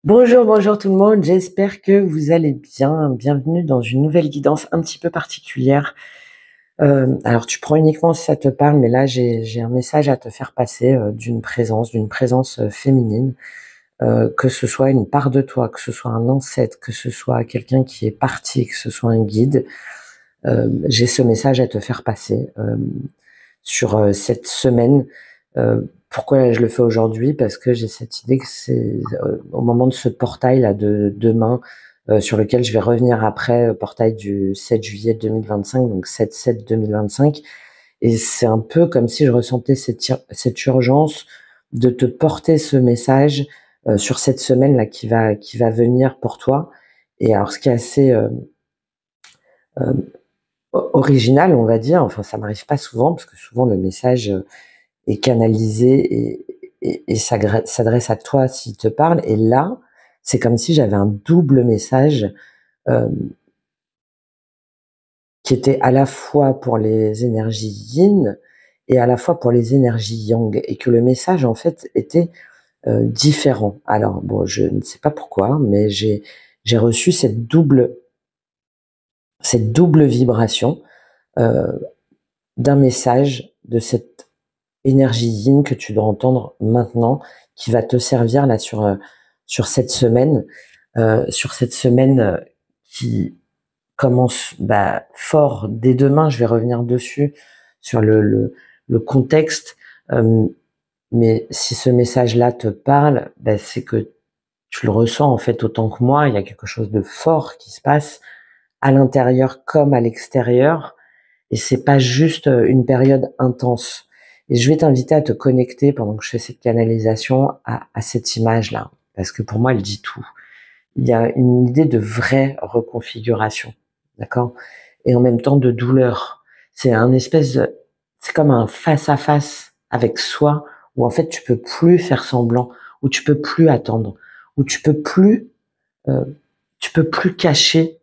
Bonjour, bonjour tout le monde, j'espère que vous allez bien. Bienvenue dans une nouvelle guidance un petit peu particulière. Alors tu prends uniquement si ça te parle, mais là j'ai un message à te faire passer d'une présence féminine, que ce soit une part de toi, que ce soit un ancêtre, que ce soit quelqu'un qui est parti, que ce soit un guide. J'ai ce message à te faire passer sur cette semaine. Pourquoi je le fais aujourd'hui? Parce que j'ai cette idée que c'est au moment de ce portail là de demain, sur lequel je vais revenir après, portail du 7 juillet 2025, donc 7-7 2025. Et c'est un peu comme si je ressentais cette urgence de te porter ce message sur cette semaine là qui va venir pour toi. Et alors ce qui est assez euh, original, on va dire, enfin ça m'arrive pas souvent parce que souvent le message est canalisé et s'adresse à toi s'il te parle. Et là, c'est comme si j'avais un double message euh, qui était à la fois pour les énergies yin et à la fois pour les énergies yang, et que le message en fait était différent. Alors bon, je ne sais pas pourquoi, mais j'ai reçu cette double vibration euh, d'un message de cette énergie yin que tu dois entendre maintenant, qui va te servir là sur cette semaine qui commence fort dès demain. Je vais revenir dessus sur le contexte, euh, mais si ce message-là te parle, c'est que tu le ressens en fait autant que moi. Il y a quelque chose de fort qui se passe à l'intérieur comme à l'extérieur. Et c'est pas juste une période intense. Et je vais t'inviter à te connecter pendant que je fais cette canalisation à cette image-là. Parce que pour moi, elle dit tout. Il y a une idée de vraie reconfiguration. D'accord? Et en même temps de douleur. C'est comme un face à face avec soi où en fait tu peux plus faire semblant, où tu peux plus attendre, où euh, tu peux plus cacher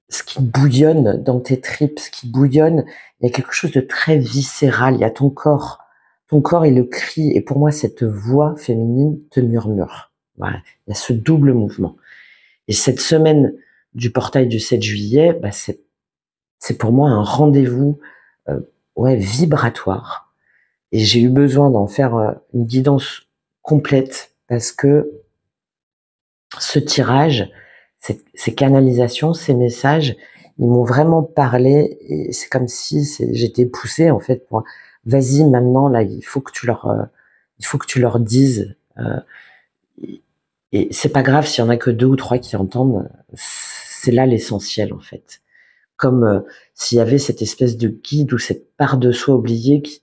ce qui bouillonne dans tes tripes, ce qui bouillonne. Il y a quelque chose de très viscéral. Il y a ton corps. Ton corps, il le crie. Et pour moi, cette voix féminine te murmure. Voilà. Il y a ce double mouvement. Et cette semaine du portail du 7 juillet, c'est pour moi un rendez-vous, euh, ouais, vibratoire. Et j'ai eu besoin d'en faire une guidance complète parce que ce tirage, ces canalisations, ces messages, ils m'ont vraiment parlé, et c'est comme si j'étais poussée en fait pour vas-y maintenant là, il faut que tu leur dises, et c'est pas grave s'il y en a que deux ou trois qui entendent, c'est là l'essentiel en fait. Comme s'il y avait cette espèce de guide ou cette part de soi oubliée qui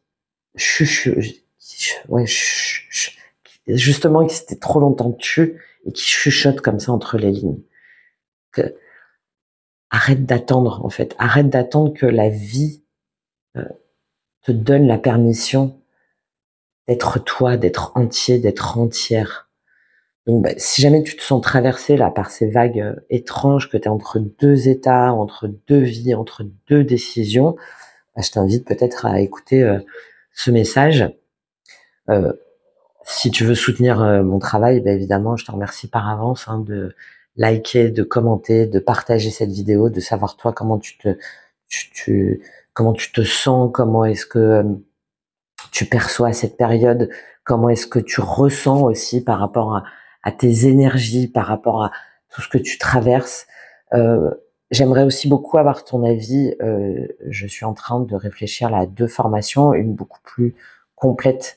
ouais, justement qui s'était trop longtemps tue et qui chuchote comme ça entre les lignes. Que, arrête d'attendre en fait, arrête d'attendre que la vie euh, te donne la permission d'être toi, d'être entier, d'être entière. Donc si jamais tu te sens traversé là par ces vagues étranges, que tu es entre deux états, entre deux vies, entre deux décisions, je t'invite peut-être à écouter ce message. Euh, Si tu veux soutenir mon travail, évidemment, je te remercie par avance de liker, de commenter, de partager cette vidéo, de savoir toi comment tu te sens, comment est-ce que tu perçois cette période, comment est-ce que tu ressens aussi par rapport à tes énergies, par rapport à tout ce que tu traverses. Euh, J'aimerais aussi beaucoup avoir ton avis. Je suis en train de réfléchir là, à deux formations, une beaucoup plus complète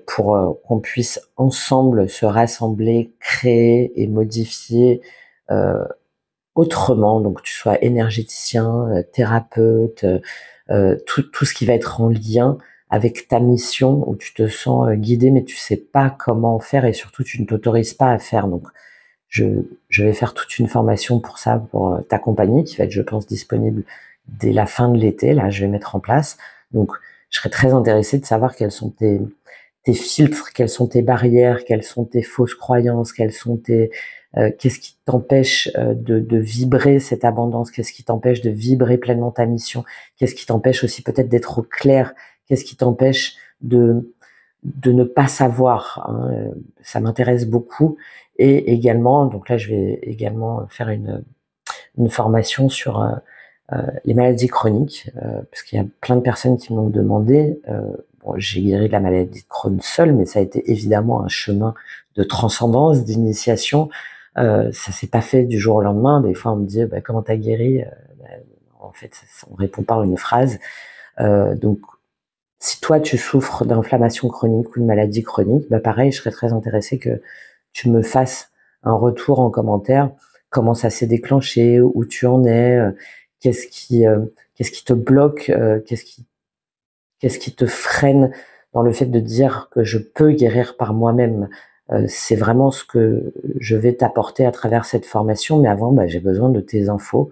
pour qu'on puisse ensemble se rassembler, créer et modifier euh, autrement. Donc, tu sois énergéticien, thérapeute, tout ce qui va être en lien avec ta mission, où tu te sens guidé, mais tu sais pas comment faire et surtout tu ne t'autorises pas à faire. Donc, je, je vais faire toute une formation pour ça, pour t'accompagner, qui va être, je pense, disponible dès la fin de l'été. Là, je vais mettre en place. Donc, je serais très intéressée de savoir quels sont tes filtres, quelles sont tes barrières, quelles sont tes fausses croyances, qu'est-ce qui t'empêche de vibrer cette abondance, qu'est-ce qui t'empêche de vibrer pleinement ta mission, qu'est-ce qui t'empêche aussi peut-être d'être au clair, qu'est-ce qui t'empêche de de ne pas savoir, hein, ça m'intéresse beaucoup. Et également, donc là je vais également faire une formation sur les maladies chroniques, parce qu'il y a plein de personnes qui m'ont demandé. Bon, j'ai guéri de la maladie de Crohn seule, mais ça a été évidemment un chemin de transcendance, d'initiation. Ça s'est pas fait du jour au lendemain. Des fois, on me dit bah, comment t'as guéri. En fait, on répond par une phrase. Donc, si toi tu souffres d'inflammation chronique ou de maladie chronique, bah pareil, je serais très intéressée que tu me fasses un retour en commentaire. Comment ça s'est déclenché, où tu en es, qu'est-ce qui te bloque, qu'est-ce qui te freine dans le fait de dire que je peux guérir par moi-même. C'est vraiment ce que je vais t'apporter à travers cette formation. Mais avant, bah, j'ai besoin de tes infos,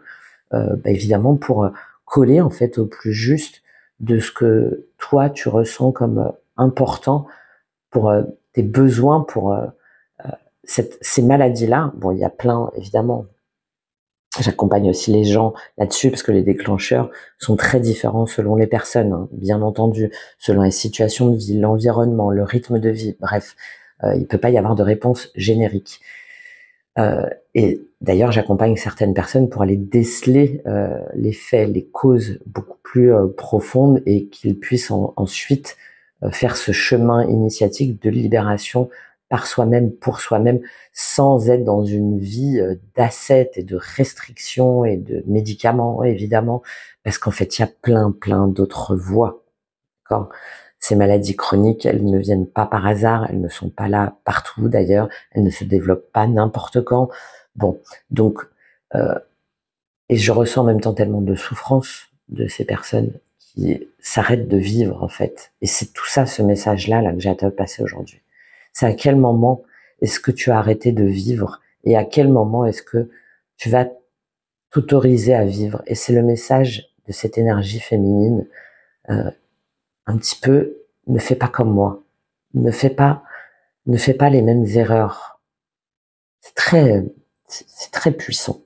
bah, évidemment pour coller en fait au plus juste de ce que toi tu ressens comme important pour tes besoins, pour ces maladies-là. Bon, il y a plein, évidemment. J'accompagne aussi les gens là-dessus parce que les déclencheurs sont très différents selon les personnes, hein, bien entendu, selon les situations de vie, l'environnement, le rythme de vie. Bref, il peut pas y avoir de réponse générique. Et d'ailleurs, j'accompagne certaines personnes pour aller déceler les faits, les causes beaucoup plus profondes et qu'ils puissent ensuite faire ce chemin initiatique de libération par soi-même, pour soi-même, sans être dans une vie d'ascète et de restrictions et de médicaments, évidemment, parce qu'en fait, il y a plein d'autres voies. D'accord ? Ces maladies chroniques, elles ne viennent pas par hasard, elles ne sont pas là partout d'ailleurs, elles ne se développent pas n'importe quand. Bon, donc, et je ressens en même temps tellement de souffrance de ces personnes qui s'arrêtent de vivre en fait. Et c'est tout ça, ce message-là là, que j'ai à te passer aujourd'hui. C'est à quel moment est-ce que tu as arrêté de vivre et à quel moment est-ce que tu vas t'autoriser à vivre. Et c'est le message de cette énergie féminine, un petit peu, ne fais pas comme moi. Ne fais pas les mêmes erreurs. C'est très puissant.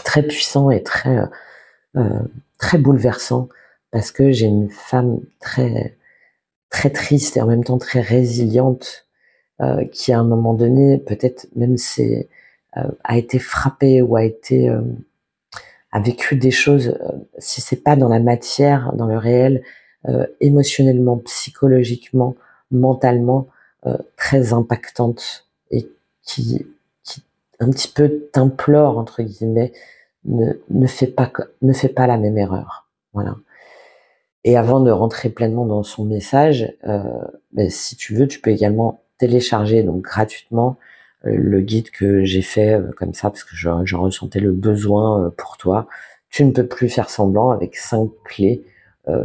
Très puissant et très bouleversant parce que j'ai une femme très triste et en même temps très résiliente qui à un moment donné peut-être même a été frappée ou a vécu des choses, si c'est pas dans la matière, dans le réel, émotionnellement, psychologiquement, mentalement, très impactantes et qui un petit peu t'implore entre guillemets, ne fais pas la même erreur. Voilà. Et avant de rentrer pleinement dans son message, ben, si tu veux, tu peux également télécharger donc gratuitement le guide que j'ai fait comme ça parce que j'en ressentais le besoin pour toi. Tu ne peux plus faire semblant avec 5 clés,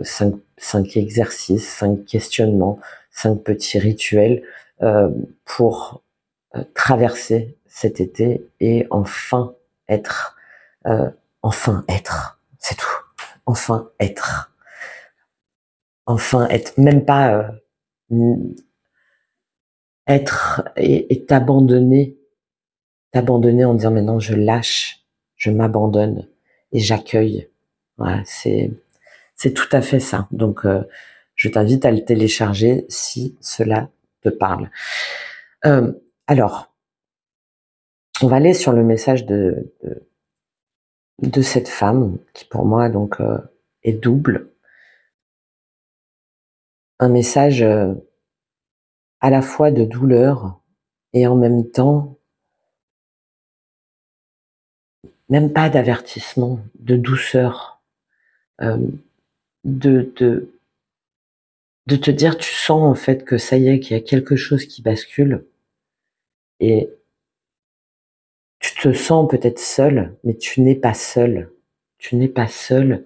5 exercices, 5 questionnements, 5 petits rituels pour traverser cet été et euh, enfin être, c'est tout, enfin être. Enfin être, même pas être et t'abandonner en disant maintenant je lâche, je m'abandonne et j'accueille. Voilà, c'est tout à fait ça. Donc je t'invite à le télécharger si cela te parle. Alors, on va aller sur le message de cette femme qui pour moi donc est double. Un message à la fois de douleur et en même temps même pas d'avertissement, de douceur, euh, de, de, de te dire, tu sens en fait que ça y est, qu'il y a quelque chose qui bascule et tu te sens peut-être seul, mais tu n'es pas seul. Tu n'es pas seul.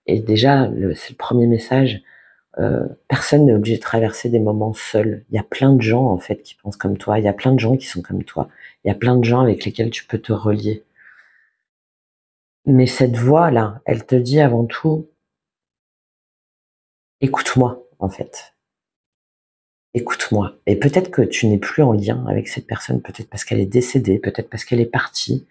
Et déjà, c'est le premier message. Personne n'est obligé de traverser des moments seuls. Il y a plein de gens en fait qui pensent comme toi. Il y a plein de gens qui sont comme toi. Il y a plein de gens avec lesquels tu peux te relier. Mais cette voix-là, elle te dit avant tout, écoute-moi en fait. Écoute-moi. Et peut-être que tu n'es plus en lien avec cette personne, peut-être parce qu'elle est décédée, peut-être parce qu'elle est partie.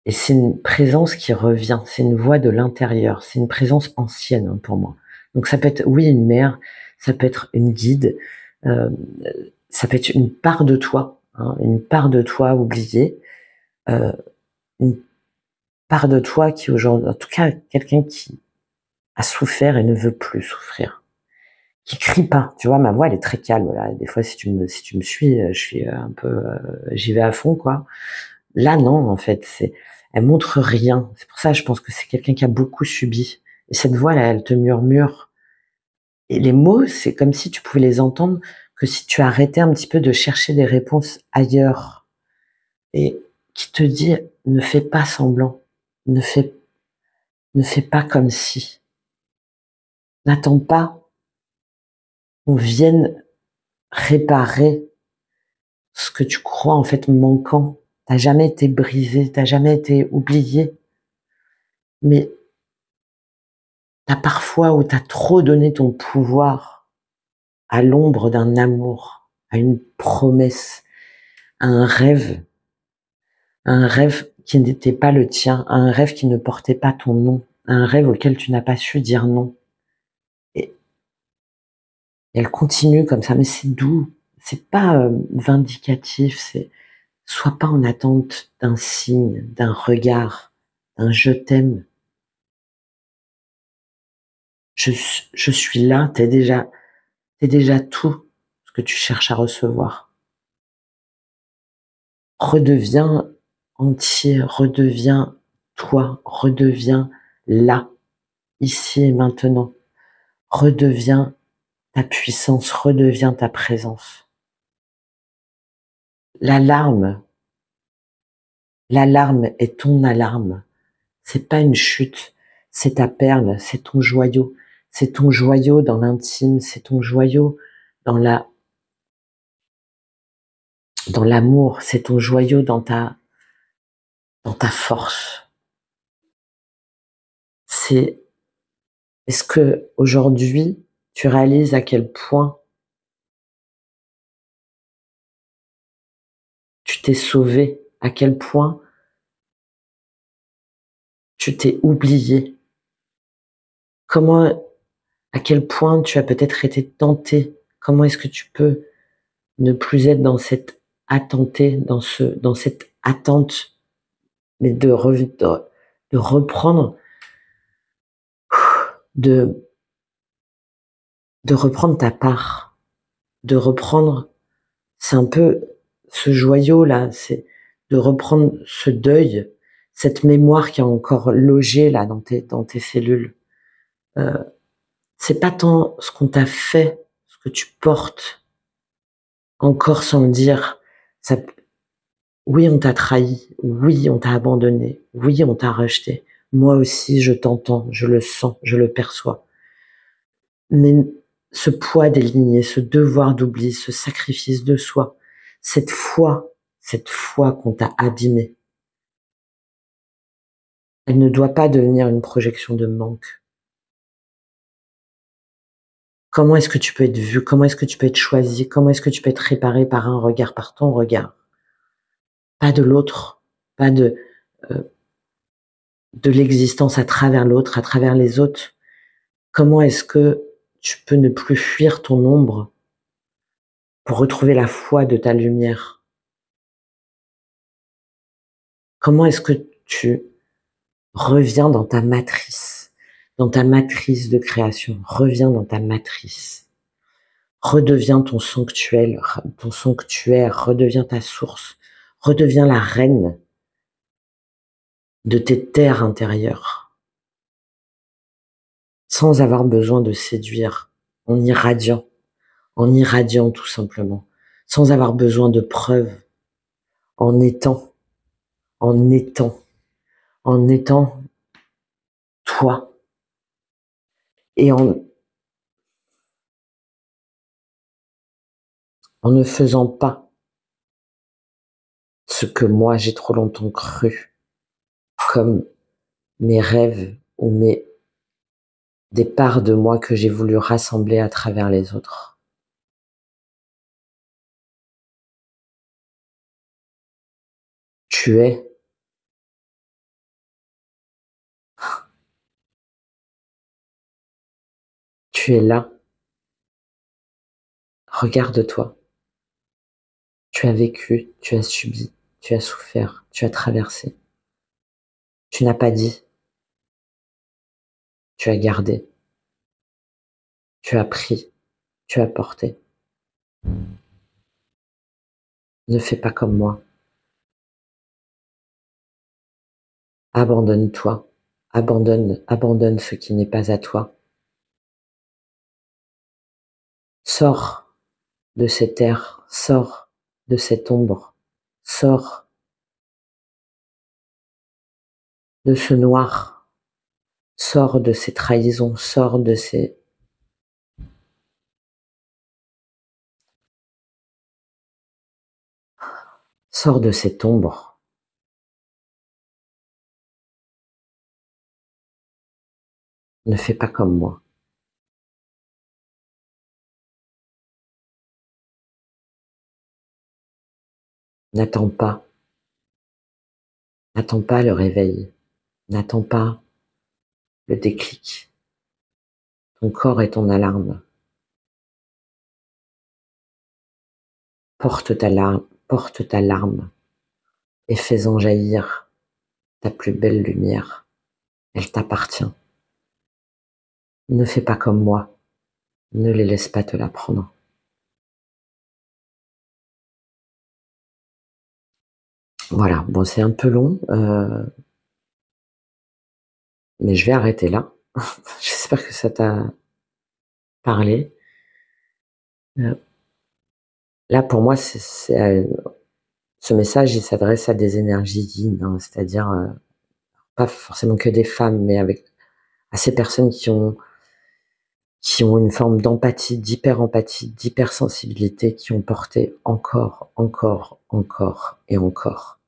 Et c'est une présence qui revient, c'est une voix de l'intérieur, c'est une présence ancienne hein, pour moi. Donc ça peut être, oui, une mère, ça peut être une guide, euh, ça peut être une part de toi, hein, une part de toi oubliée, euh, une part de toi qui aujourd'hui, en tout cas, quelqu'un qui a souffert et ne veut plus souffrir, qui crie pas. Tu vois, ma voix, elle est très calme, là. Des fois, si tu me suis, je suis un peu, j'y vais à fond, quoi. Là, non, en fait, elle montre rien. C'est pour ça, je pense que c'est quelqu'un qui a beaucoup subi. Et cette voix-là, elle te murmure. Et les mots, c'est comme si tu pouvais les entendre que si tu arrêtais un petit peu de chercher des réponses ailleurs. Et qui te dit, ne fais pas semblant. Ne fais, ne fais pas comme si. N'attends pas qu'on vienne réparer ce que tu crois en fait manquant. T'as jamais été brisé, t'as jamais été oublié. Mais t'as parfois où t'as trop donné ton pouvoir à l'ombre d'un amour, à une promesse, à un rêve qui n'était pas le tien, à un rêve qui ne portait pas ton nom, à un rêve auquel tu n'as pas su dire non. Et elle continue comme ça, mais c'est doux, c'est pas vindicatif, c'est sois pas en attente d'un signe, d'un regard, d'un je t'aime. Je, je suis là, t'es déjà tout ce que tu cherches à recevoir. Redeviens entier, redeviens toi, redeviens là, ici et maintenant. Redeviens ta puissance, redeviens ta présence. L'alarme, l'alarme est ton alarme. C'est pas une chute, c'est ta perle, c'est ton joyau. C'est ton joyau dans l'intime, c'est ton joyau dans dans l'amour, c'est ton joyau dans ta force. C'est, est-ce que aujourd'hui, tu réalises à quel point tu t'es sauvé, à quel point tu t'es oublié, comment, à quel point tu as peut-être été tenté, comment est-ce que tu peux ne plus être dans cette attenté, dans cette attente, mais de reprendre, de, de reprendre ta part, de reprendre, c'est un peu ce joyau-là, c'est de reprendre ce deuil, cette mémoire qui est encore logée là dans tes cellules. Euh, c'est pas tant ce qu'on t'a fait, ce que tu portes, encore sans me dire, ça, oui, on t'a trahi, oui, on t'a abandonné, oui, on t'a rejeté. Moi aussi, je t'entends, je le sens, je le perçois. Mais ce poids des lignées, ce devoir d'oubli, ce sacrifice de soi, cette foi qu'on t'a abîmée, elle ne doit pas devenir une projection de manque. Comment est-ce que tu peux être vu? Comment est-ce que tu peux être choisi? Comment est-ce que tu peux être réparé par un regard, par ton regard? Pas de l'autre, pas euh, de l'existence à travers l'autre, à travers les autres. Comment est-ce que tu peux ne plus fuir ton ombre pour retrouver la foi de ta lumière? Comment est-ce que tu reviens dans ta matrice de création, reviens dans ta matrice, redeviens ton sanctuaire, redeviens ta source, redeviens la reine de tes terres intérieures, sans avoir besoin de séduire, en irradiant tout simplement, sans avoir besoin de preuves, en étant, en étant, en étant toi, et en ne faisant pas ce que moi j'ai trop longtemps cru, comme mes rêves ou des parts de moi que j'ai voulu rassembler à travers les autres. Tu es Tu es là. Regarde-toi. Tu as vécu, tu as subi, tu as souffert, tu as traversé. Tu n'as pas dit, tu as gardé, tu as pris, tu as porté. Ne fais pas comme moi. Abandonne-toi. Abandonne ce qui n'est pas à toi. Sors de cet air, sors de cette ombre, sors de ce noir, sors de ces trahisons, sors de cette ombre. Ne fais pas comme moi. N'attends pas. N'attends pas le réveil. N'attends pas le déclic. Ton corps est ton alarme. Porte ta larme et fais-en jaillir ta plus belle lumière. Elle t'appartient. Ne fais pas comme moi. Ne les laisse pas te la prendre. Voilà, bon, c'est un peu long, mais je vais arrêter là. J'espère que ça t'a parlé. Euh, Là, pour moi, ce message, il s'adresse à des énergies yin, hein, c'est-à-dire pas forcément que des femmes, mais à ces personnes qui ont une forme d'empathie, d'hyper-empathie, d'hypersensibilité, qui ont porté encore, encore, encore et encore,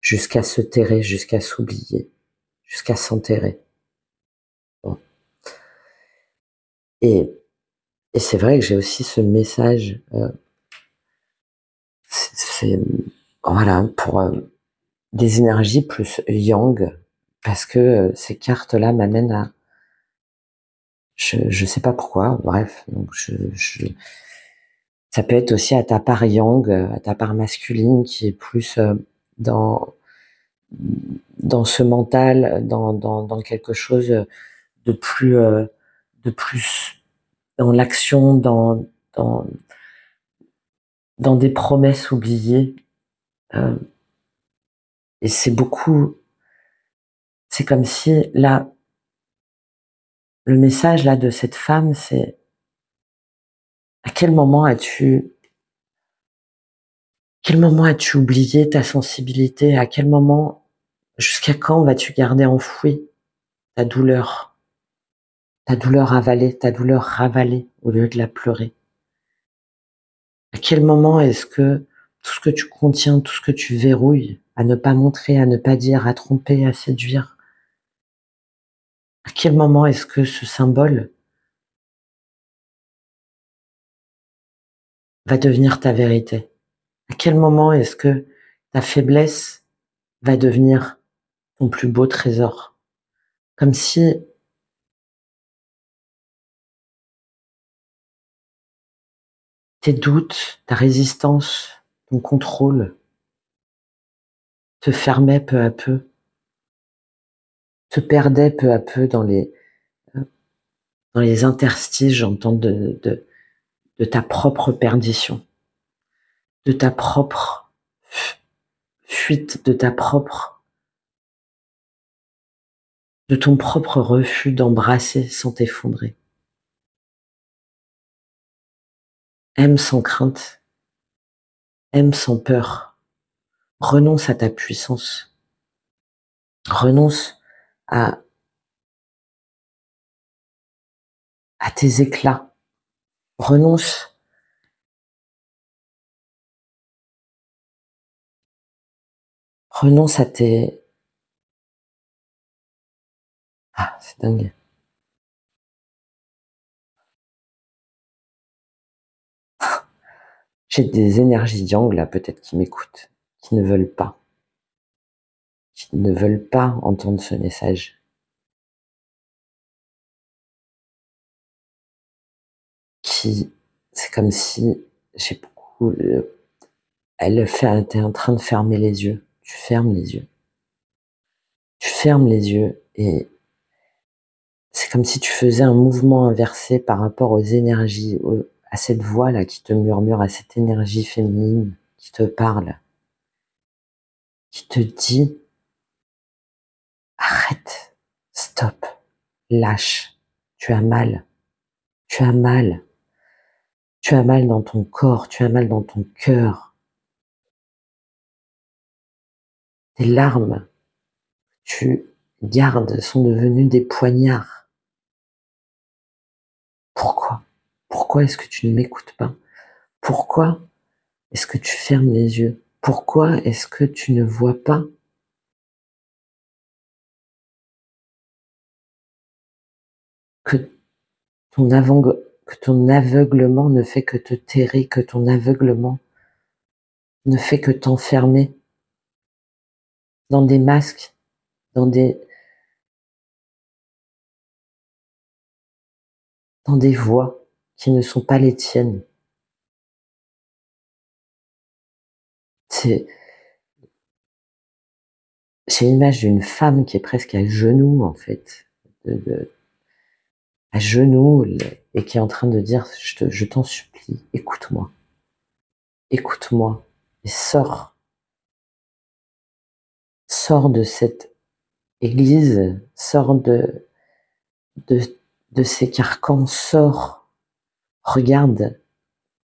jusqu'à se terrer, jusqu'à s'oublier, jusqu'à s'enterrer. Bon. Et, et c'est vrai que j'ai aussi ce message, c'est voilà, pour des énergies plus yang, parce que ces cartes-là m'amènent à, je sais pas pourquoi, bref, donc ça peut être aussi à ta part yang, à ta part masculine qui est plus dans dans ce mental, dans quelque chose de plus de plus dans l'action, dans dans des promesses oubliées. Euh, et c'est comme si là, le message là de cette femme, c'est à quel moment as-tu oublié ta sensibilité? À quel moment, jusqu'à quand vas-tu garder enfouie ta douleur avalée, ta douleur ravalée au lieu de la pleurer? À quel moment est-ce que tout ce que tu contiens, tout ce que tu verrouilles, à ne pas montrer, à ne pas dire, à tromper, à séduire, à quel moment est-ce que ce symbole va devenir ta vérité? À quel moment est-ce que ta faiblesse va devenir ton plus beau trésor? Comme si tes doutes, ta résistance, ton contrôle te fermaient peu à peu, te perdaient peu à peu dans les interstices, j'entends, de ta propre perdition, de ta propre fuite, de ton propre refus d'embrasser sans t'effondrer. Aime sans crainte, aime sans peur, renonce à ta puissance, renonce à, à tes éclats, renonce, renonce à tes... Ah, c'est dingue. J'ai des énergies yang là, peut-être qui m'écoutent, qui ne veulent pas entendre ce message. puis c'est comme si, j'ai beaucoup, t'es en train de fermer les yeux. Tu fermes les yeux. Tu fermes les yeux et c'est comme si tu faisais un mouvement inversé par rapport aux énergies, à cette voix-là qui te murmure, à cette énergie féminine qui te parle, qui te dit arrête, stop, lâche, tu as mal, tu as mal, tu as mal dans ton corps, tu as mal dans ton cœur. Tes larmes, tu gardes, sont devenues des poignards. Pourquoi? Pourquoi est-ce que tu ne m'écoutes pas? Pourquoi est-ce que tu fermes les yeux? Pourquoi est-ce que tu ne vois pas que que ton aveuglement ne fait que te terrer, que ton aveuglement ne fait que t'enfermer dans des masques, dans des, dans des voix qui ne sont pas les tiennes. C'est, j'ai l'image d'une femme qui est presque à genoux, en fait, à genoux, et qui est en train de dire, je t'en supplie, écoute-moi, écoute-moi, et sors de cette église, sors de, de ces carcans, sors, regarde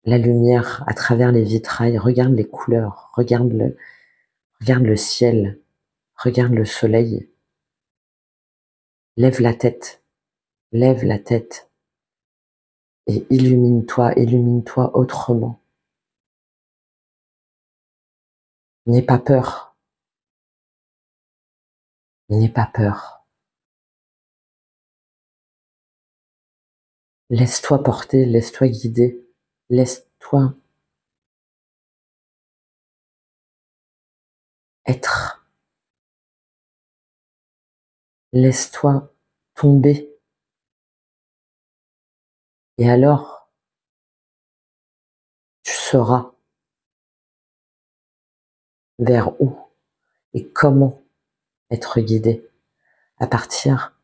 la lumière à travers les vitrailles, regarde les couleurs, regarde le ciel, regarde le soleil, lève la tête, lève la tête et illumine-toi autrement. N'aie pas peur, n'aie pas peur. Laisse-toi porter, laisse-toi guider, laisse-toi être, laisse-toi tomber. Et alors, tu sauras vers où et comment être guidé à partir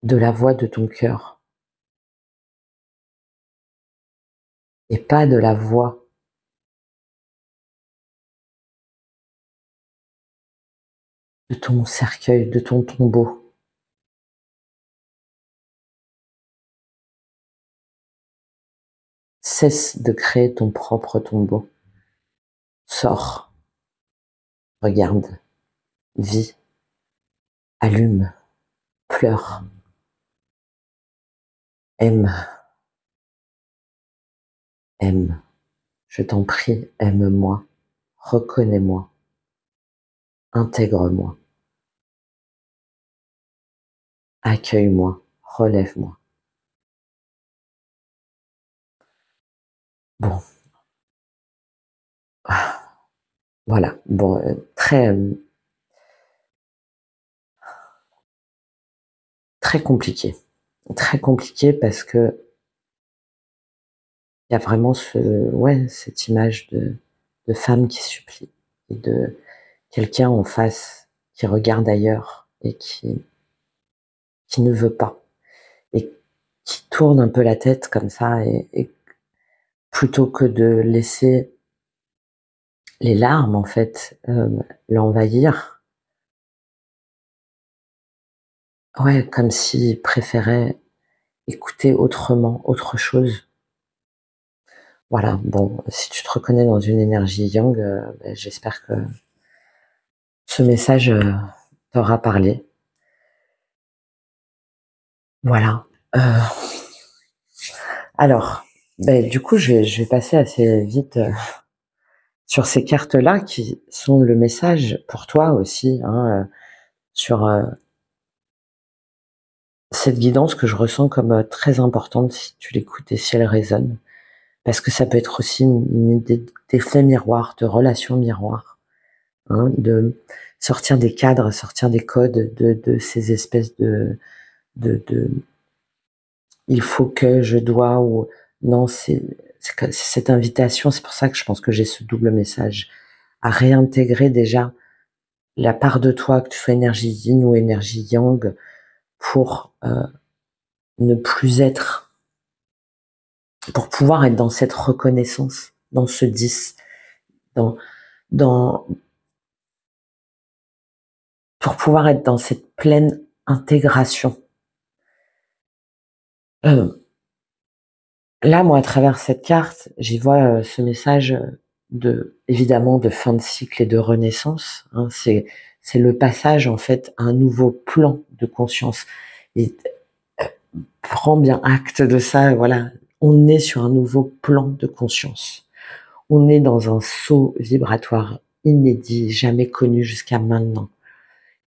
de la voix de ton cœur et pas de la voix de ton cercueil, de ton tombeau. Cesse de créer ton propre tombeau. Sors, regarde, vis, allume, pleure, aime, aime. Je t'en prie, aime-moi, reconnais-moi, intègre-moi, accueille-moi, relève-moi. Bon, voilà. Bon, très compliqué. Très compliqué parce que il y a vraiment cette image de femme qui supplie et de quelqu'un en face qui regarde ailleurs et qui ne veut pas et qui tourne un peu la tête comme ça et plutôt que de laisser les larmes en fait l'envahir, ouais, comme s'il préférait écouter autrement, autre chose. Voilà, bon, si tu te reconnais dans une énergie yang, j'espère que ce message t'aura parlé. Voilà. Alors, du coup, je vais passer assez vite sur ces cartes-là qui sont le message pour toi aussi, hein, sur cette guidance que je ressens comme très importante si tu l'écoutes et si elle résonne. Parce que ça peut être aussi d'effet miroir, de relation miroir, hein, de sortir des cadres, sortir des codes, de ces espèces de il faut que, je dois, ou non, c'est cette invitation. C'est pour ça que je pense que j'ai ce double message à réintégrer déjà la part de toi, que tu sois énergie yin ou énergie yang, pour ne plus être, pour pouvoir être dans cette reconnaissance, dans ce 10, dans, dans, pour pouvoir être dans cette pleine intégration. Là, moi, à travers cette carte, j'y vois ce message évidemment, de fin de cycle et de renaissance. Hein. C'est le passage, en fait, à un nouveau plan de conscience. Et prends bien acte de ça. Voilà, on est sur un nouveau plan de conscience. On est dans un saut vibratoire inédit, jamais connu jusqu'à maintenant.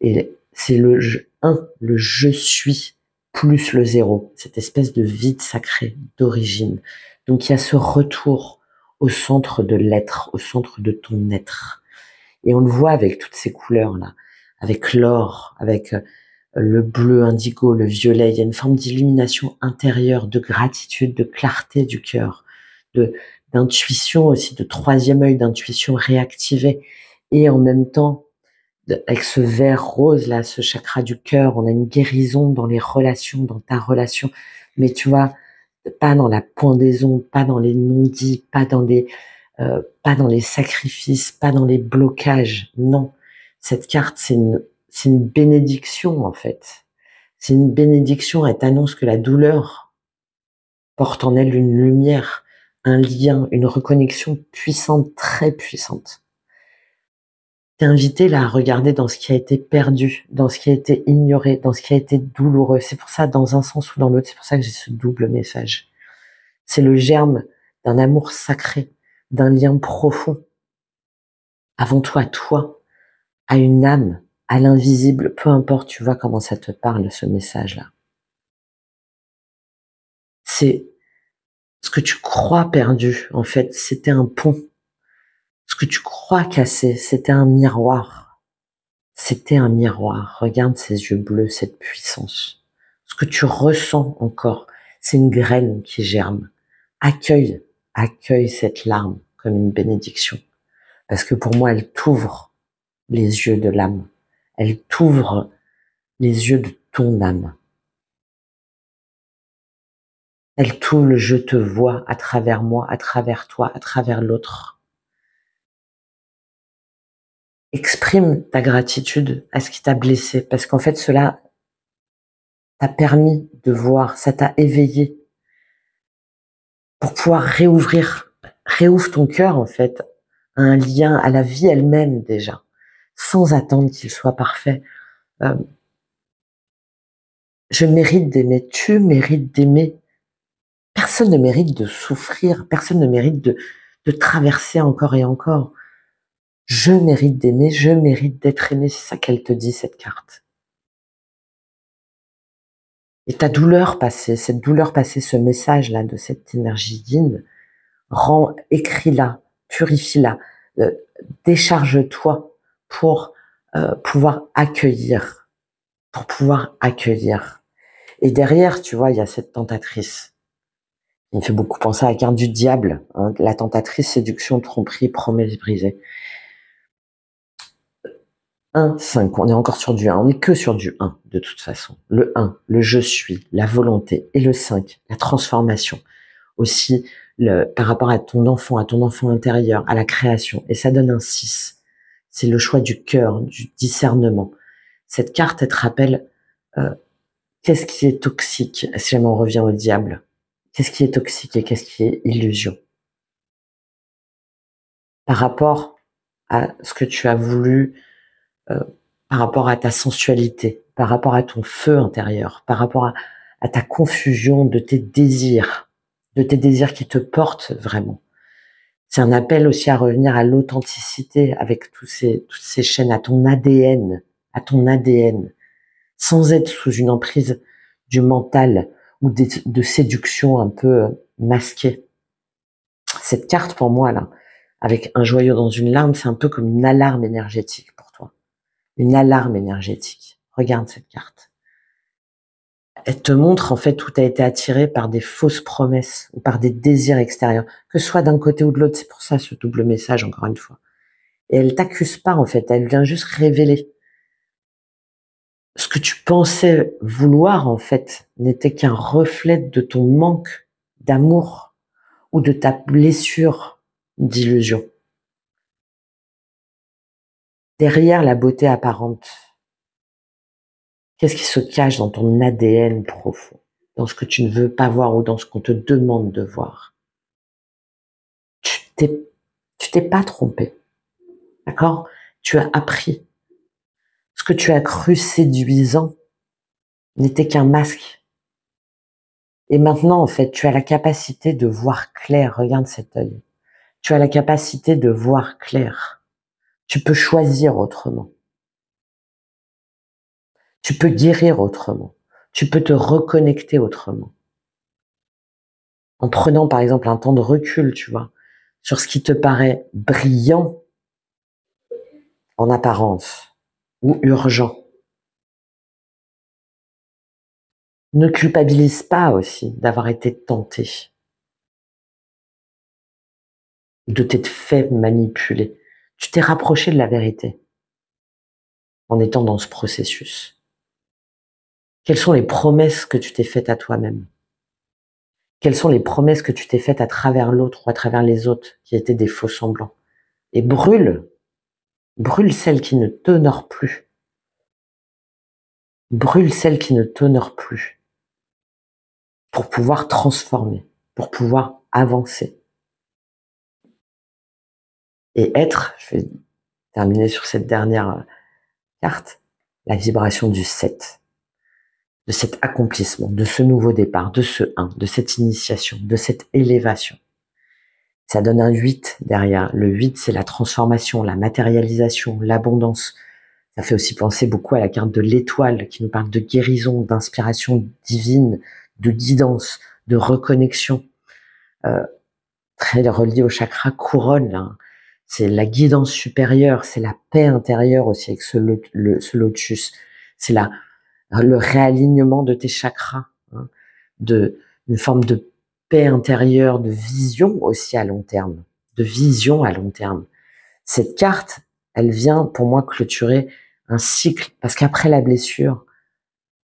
Et c'est le je suis plus le zéro, cette espèce de vide sacré d'origine. Donc il y a ce retour au centre de l'être, au centre de ton être. Et on le voit avec toutes ces couleurs-là, avec l'or, avec le bleu indigo, le violet. Il y a une forme d'illumination intérieure, de gratitude, de clarté du cœur, d'intuition aussi, de troisième œil, d'intuition réactivée. Et en même temps, avec ce vert rose là, ce chakra du cœur, on a une guérison dans les relations, dans ta relation. Mais tu vois, pas dans la pendaison, pas dans les non-dits, pas dans les sacrifices, pas dans les blocages. Non, cette carte, c'est une bénédiction en fait. C'est une bénédiction. Elle t'annonce que la douleur porte en elle une lumière, un lien, une reconnexion puissante, très puissante. T'es invité là à regarder dans ce qui a été perdu, dans ce qui a été ignoré, dans ce qui a été douloureux. C'est pour ça, dans un sens ou dans l'autre, c'est pour ça que j'ai ce double message. C'est le germe d'un amour sacré, d'un lien profond. Avant tout à toi, à une âme, à l'invisible, peu importe, tu vois comment ça te parle, ce message-là. C'est ce que tu crois perdu, en fait, c'était un pont. Ce que tu crois cassé, c'était un miroir. C'était un miroir. Regarde ces yeux bleus, cette puissance. Ce que tu ressens encore, c'est une graine qui germe. Accueille, accueille cette larme comme une bénédiction. Parce que pour moi, elle t'ouvre les yeux de l'âme. Elle t'ouvre les yeux de ton âme. Elle t'ouvre le je te vois à travers moi, à travers toi, à travers l'autre. Exprime ta gratitude à ce qui t'a blessé, parce qu'en fait, cela t'a permis de voir, ça t'a éveillé pour pouvoir réouvre ton cœur, en fait, à un lien à la vie elle-même déjà, sans attendre qu'il soit parfait. Je mérite d'aimer, tu mérites d'aimer. Personne ne mérite de souffrir, personne ne mérite de traverser encore et encore. Je mérite d'aimer, je mérite d'être aimé, c'est ça qu'elle te dit, cette carte. Et ta douleur passée, cette douleur passée, ce message-là de cette énergie yin, écris-la, purifie-la, euh, décharge-toi pour pouvoir accueillir, pour pouvoir accueillir. Et derrière, tu vois, il y a cette tentatrice. Il me fait beaucoup penser à la carte du diable, hein, la tentatrice, séduction, tromperie, promesse brisée. 1, 5, on est encore sur du 1, on n'est que sur du 1 de toute façon. Le 1, le je suis, la volonté, et le 5, la transformation. Aussi, par rapport à ton enfant intérieur, à la création. Et ça donne un 6. C'est le choix du cœur, du discernement. Cette carte, elle te rappelle qu'est-ce qui est toxique, si jamais on revient au diable. Qu'est-ce qui est toxique et qu'est-ce qui est illusion. Par rapport à ce que tu as voulu, par rapport à ta sensualité, par rapport à ton feu intérieur, par rapport à ta confusion de tes désirs qui te portent vraiment. C'est un appel aussi à revenir à l'authenticité avec toutes ces chaînes, à ton ADN, sans être sous une emprise du mental ou de séduction un peu masquée. Cette carte, pour moi, là, avec un joyau dans une larme, c'est un peu comme une alarme énergétique pour toi. Une alarme énergétique. Regarde cette carte. Elle te montre en fait où tu as été attiré par des fausses promesses ou par des désirs extérieurs, que ce soit d'un côté ou de l'autre. C'est pour ça ce double message, encore une fois. Et elle t'accuse pas en fait, elle vient juste révéler. Ce que tu pensais vouloir en fait n'était qu'un reflet de ton manque d'amour ou de ta blessure d'illusion. Derrière la beauté apparente, qu'est-ce qui se cache dans ton ADN profond, dans ce que tu ne veux pas voir ou dans ce qu'on te demande de voir? Tu t'es pas trompé, d'accord? Tu as appris. Ce que tu as cru séduisant n'était qu'un masque. Et maintenant, en fait, tu as la capacité de voir clair. Regarde cet œil. Tu as la capacité de voir clair. Tu peux choisir autrement. Tu peux guérir autrement. Tu peux te reconnecter autrement. En prenant, par exemple, un temps de recul, tu vois, sur ce qui te paraît brillant en apparence ou urgent. Ne culpabilise pas aussi d'avoir été tenté, de t'être fait manipuler. Tu t'es rapproché de la vérité en étant dans ce processus. Quelles sont les promesses que tu t'es faites à toi-même? Quelles sont les promesses que tu t'es faites à travers l'autre ou à travers les autres qui étaient des faux semblants? Et brûle celles qui ne t'honorent plus. Brûle celles qui ne t'honorent plus pour pouvoir transformer, pour pouvoir avancer. Et être, je vais terminer sur cette dernière carte, la vibration du 7, de cet accomplissement, de ce nouveau départ, de ce 1, de cette initiation, de cette élévation. Ça donne un 8 derrière. Le 8, c'est la transformation, la matérialisation, l'abondance. Ça fait aussi penser beaucoup à la carte de l'étoile qui nous parle de guérison, d'inspiration divine, de guidance, de reconnexion. Très relié au chakra couronne, là. C'est la guidance supérieure, c'est la paix intérieure aussi avec ce lotus. C'est le réalignement de tes chakras, hein, une forme de paix intérieure, de vision aussi à long terme, de vision à long terme. Cette carte, elle vient pour moi clôturer un cycle, parce qu'après la blessure,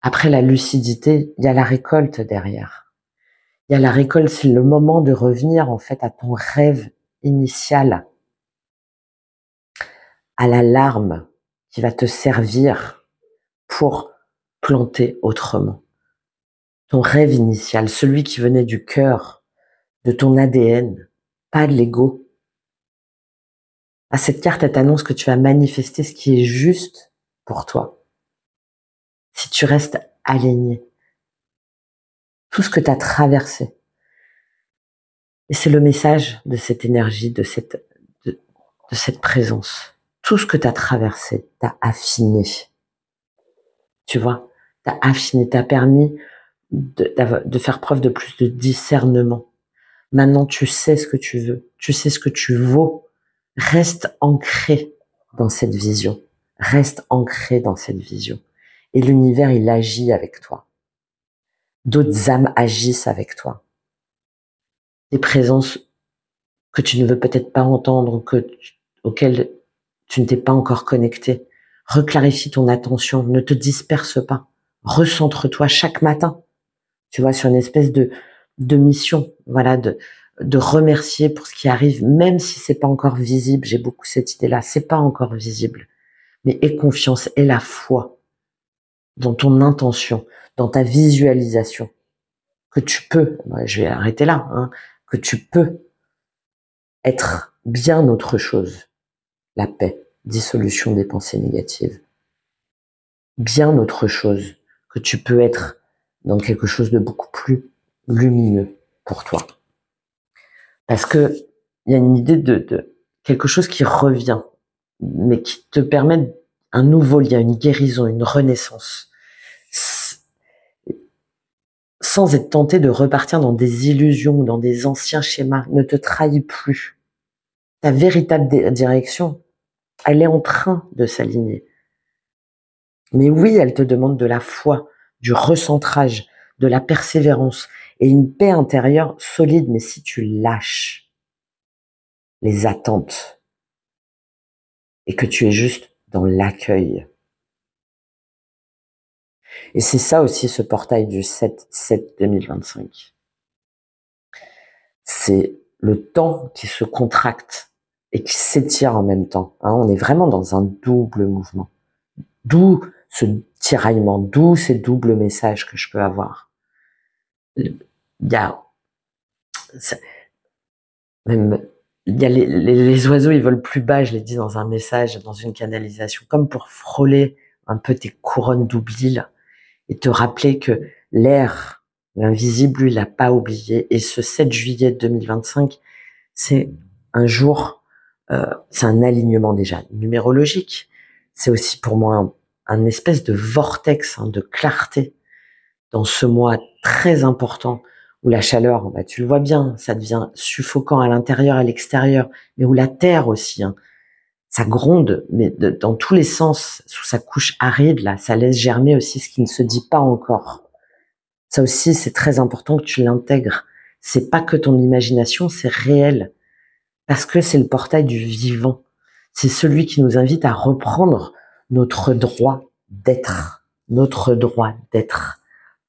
après la lucidité, il y a la récolte derrière. Il y a la récolte, c'est le moment de revenir en fait à ton rêve initial, à la larme qui va te servir pour planter autrement. Ton rêve initial, celui qui venait du cœur, de ton ADN, pas de l'ego. À cette carte, elle t'annonce que tu vas manifester ce qui est juste pour toi. Si tu restes aligné, tout ce que tu as traversé. Et c'est le message de cette énergie, de cette présence. Tout ce que tu as traversé, t'as affiné. Tu vois, t'as affiné, t'as permis de faire preuve de plus de discernement. Maintenant, tu sais ce que tu veux, tu sais ce que tu vaux. Reste ancré dans cette vision. Reste ancré dans cette vision. Et l'univers, il agit avec toi. D'autres âmes agissent avec toi. Des présences que tu ne veux peut-être pas entendre, auxquelles tu ne t'es pas encore connecté. Reclarifie ton attention, ne te disperse pas. Recentre-toi chaque matin. Tu vois, sur une espèce de mission, voilà, de remercier pour ce qui arrive, même si c'est pas encore visible. J'ai beaucoup cette idée-là, c'est pas encore visible. Mais aie confiance, aie la foi dans ton intention, dans ta visualisation, que tu peux, je vais arrêter là, hein, que tu peux être bien autre chose. La paix, dissolution des pensées négatives. Bien autre chose, que tu peux être dans quelque chose de beaucoup plus lumineux pour toi. Parce que il y a une idée de quelque chose qui revient, mais qui te permet un nouveau lien, une guérison, une renaissance, sans être tenté de repartir dans des illusions, dans des anciens schémas. Ne te trahis plus. Ta véritable direction, elle est en train de s'aligner. Mais oui, elle te demande de la foi, du recentrage, de la persévérance et une paix intérieure solide. Mais si tu lâches les attentes et que tu es juste dans l'accueil. Et c'est ça aussi ce portail du 7-7-2025. C'est le temps qui se contracte et qui s'étire en même temps. On est vraiment dans un double mouvement. D'où ce tiraillement, d'où ces doubles messages que je peux avoir. Il y a même il y a les oiseaux, ils volent plus bas, je l'ai dit dans un message, dans une canalisation, comme pour frôler un peu tes couronnes d'oubli là, et te rappeler que l'air, l'invisible, lui, il l'a pas oublié. Et ce 7 juillet 2025, c'est un jour, c'est un alignement déjà numérologique. C'est aussi pour moi un espèce de vortex, de clarté dans ce mois très important où la chaleur, tu le vois bien, ça devient suffocant à l'intérieur et à l'extérieur, mais où la terre aussi, ça gronde, mais dans tous les sens, sous sa couche aride, là, ça laisse germer aussi ce qui ne se dit pas encore. Ça aussi, c'est très important que tu l'intègres. C'est pas que ton imagination, c'est réel. Parce que c'est le portail du vivant. C'est celui qui nous invite à reprendre notre droit d'être. Notre droit d'être.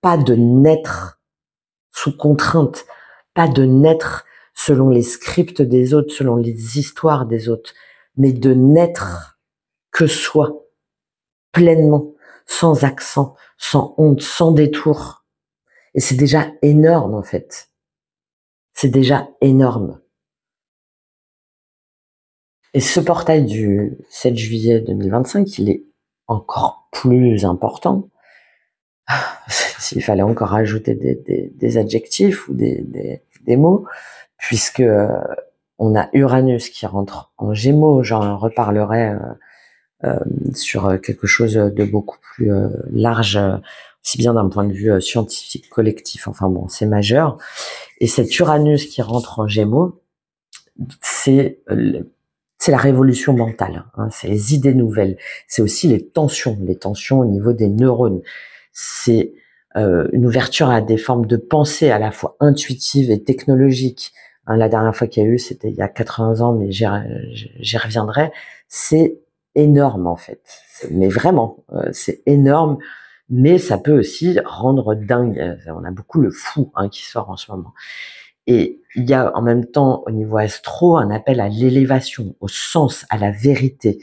Pas de naître sous contrainte. Pas de naître selon les scripts des autres, selon les histoires des autres. Mais de naître que soi. Pleinement. Sans accent. Sans honte. Sans détour. Et c'est déjà énorme, en fait. C'est déjà énorme. Et ce portail du 7 juillet 2025, il est encore plus important. S'il fallait encore ajouter des adjectifs ou des mots, puisque on a Uranus qui rentre en Gémeaux. J'en reparlerai sur quelque chose de beaucoup plus large, aussi bien d'un point de vue scientifique collectif. Enfin bon, c'est majeur. Et cet Uranus qui rentre en Gémeaux, c'est la révolution mentale, c'est les idées nouvelles, c'est aussi les tensions au niveau des neurones, c'est une ouverture à des formes de pensée à la fois intuitives et technologiques. La dernière fois qu'il y a eu, c'était il y a 80 ans, mais j'y reviendrai. C'est énorme en fait, mais vraiment, c'est énorme, mais ça peut aussi rendre dingue. On a beaucoup le fou qui sort en ce moment. Et il y a en même temps, au niveau astro, un appel à l'élévation, au sens, à la vérité.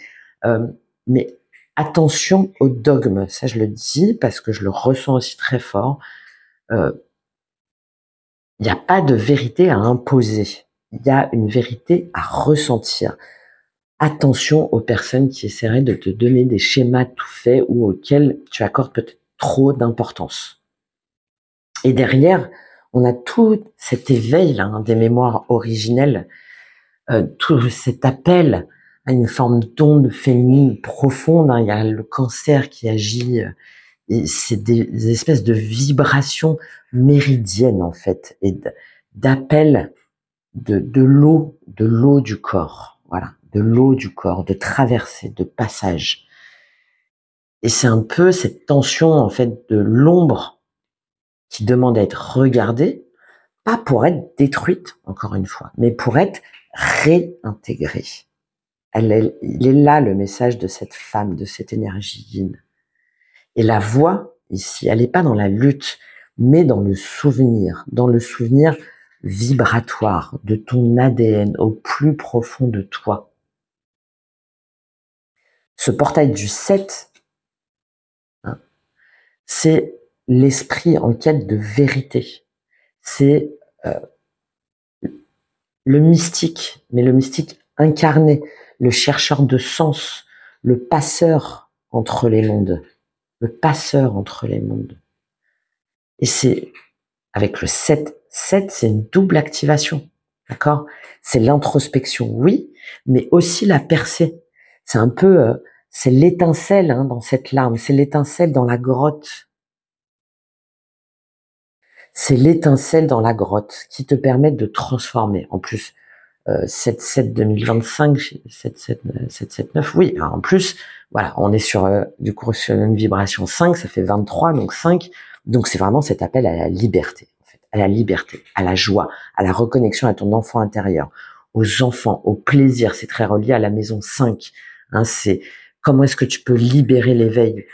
Mais attention au dogme. Ça, je le dis parce que je le ressens aussi très fort. Il n'y a pas de vérité à imposer. Il y a une vérité à ressentir. Attention aux personnes qui essaieraient de te donner des schémas tout faits ou auxquels tu accordes peut-être trop d'importance. Et derrière, on a tout cet éveil là, des mémoires originelles, tout cet appel à une forme d'onde féminine profonde. Il y a le cancer qui agit, et c'est des espèces de vibrations méridiennes en fait, et d'appel de l'eau du corps, voilà, de l'eau du corps, de traversée, de passage. Et c'est un peu cette tension en fait de l'ombre qui demande à être regardée, pas pour être détruite, encore une fois, mais pour être réintégrée. Il est là le message de cette femme, de cette énergie yin. Et la voix, ici, elle n'est pas dans la lutte, mais dans le souvenir vibratoire de ton ADN au plus profond de toi. Ce portail du 7, c'est l'esprit en quête de vérité. C'est le mystique, mais le mystique incarné, le chercheur de sens, le passeur entre les mondes. Le passeur entre les mondes. Et c'est, avec le 7, c'est une double activation. D'accord? C'est l'introspection, oui, mais aussi la percée. C'est un peu, c'est l'étincelle dans cette larme, c'est l'étincelle dans la grotte. C'est l'étincelle dans la grotte qui te permet de transformer. En plus, 7-7 2025, 7-7-9, oui. En plus, voilà, on est sur du coup sur une vibration 5, ça fait 23, donc 5. Donc c'est vraiment cet appel à la liberté, en fait, à la liberté, à la joie, à la reconnexion à ton enfant intérieur, aux enfants, au plaisir. C'est très relié à la maison 5. Hein, c'est comment est-ce que tu peux libérer l'éveil.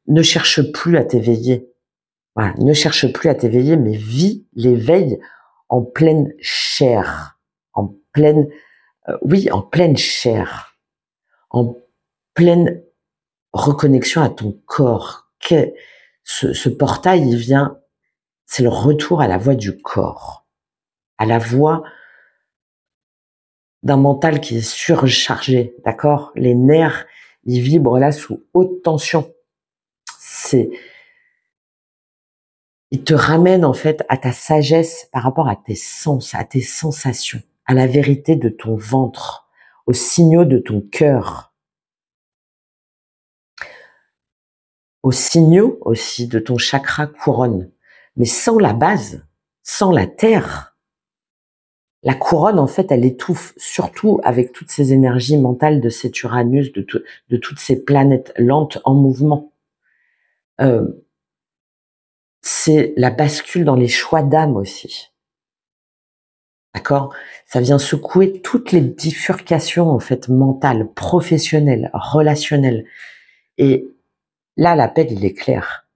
Ne cherche plus à t'éveiller. Voilà, ne cherche plus à t'éveiller, mais vis l'éveil en pleine chair, en pleine, oui, en pleine chair, en pleine reconnexion à ton corps. Ce portail, il vient, c'est le retour à la voix du corps, à la voix d'un mental qui est surchargé, d'accord? Les nerfs, ils vibrent là sous haute tension. Il te ramène en fait à ta sagesse par rapport à tes sens, à tes sensations, à la vérité de ton ventre, aux signaux de ton cœur, aux signaux aussi de ton chakra couronne. Mais sans la base, sans la terre, la couronne en fait elle étouffe, surtout avec toutes ces énergies mentales de cet Uranus, de toutes ces planètes lentes en mouvement. C'est la bascule dans les choix d'âme aussi. D'accord? Ça vient secouer toutes les bifurcations, en fait, mentales, professionnelles, relationnelles. Et là, l'appel, il est clair.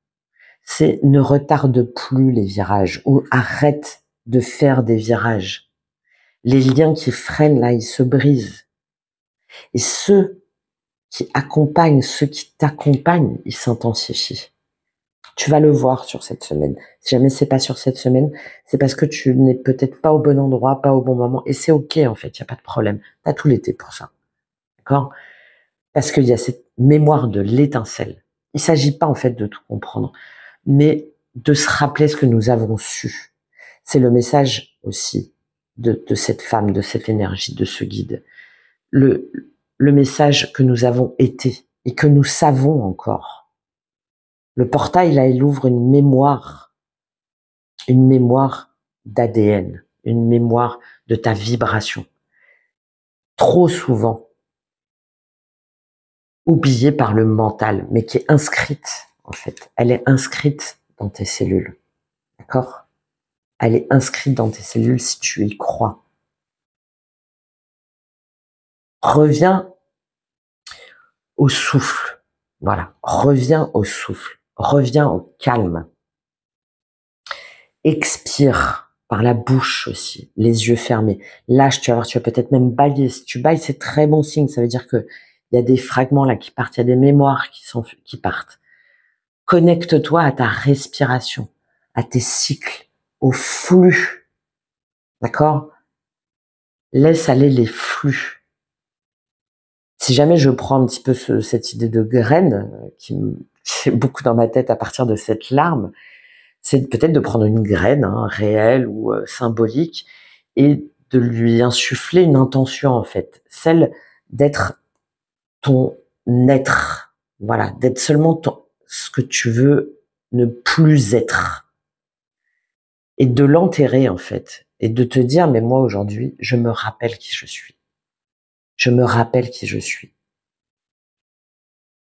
C'est ne retarde plus les virages ou arrête de faire des virages. Les liens qui freinent, là, ils se brisent. Et ceux qui accompagnent, ceux qui t'accompagnent, ils s'intensifient. Tu vas le voir sur cette semaine. Si jamais c'est pas sur cette semaine, c'est parce que tu n'es peut-être pas au bon endroit, pas au bon moment. Et c'est ok, en fait. Il n'y a pas de problème. T'as tout l'été pour ça. D'accord? Parce qu'il y a cette mémoire de l'étincelle. Il s'agit pas, en fait, de tout comprendre, mais de se rappeler ce que nous avons su. C'est le message aussi de cette femme, de cette énergie, de ce guide. Le message que nous avons été et que nous savons encore. Le portail, là, il ouvre une mémoire d'ADN, une mémoire de ta vibration. Trop souvent oubliée par le mental, mais qui est inscrite, en fait. Elle est inscrite dans tes cellules. D'accord? Elle est inscrite dans tes cellules si tu y crois. Reviens au souffle. Voilà. Reviens au souffle. Reviens au calme. Expire par la bouche aussi, les yeux fermés. Lâche, tu vas voir, tu vas peut-être même bâiller. Si tu bailles, c'est très bon signe. Ça veut dire que il y a des fragments là qui partent, il y a des mémoires qui partent. Connecte-toi à ta respiration, à tes cycles, au flux. D'accord? Laisse aller les flux. Si jamais je prends un petit peu cette idée de graine qui est beaucoup dans ma tête à partir de cette larme, c'est peut-être de prendre une graine réelle ou symbolique et de lui insuffler une intention en fait, celle d'être ton être, voilà, d'être seulement ce que tu veux ne plus être et de l'enterrer en fait et de te dire mais moi aujourd'hui je me rappelle qui je suis, je me rappelle qui je suis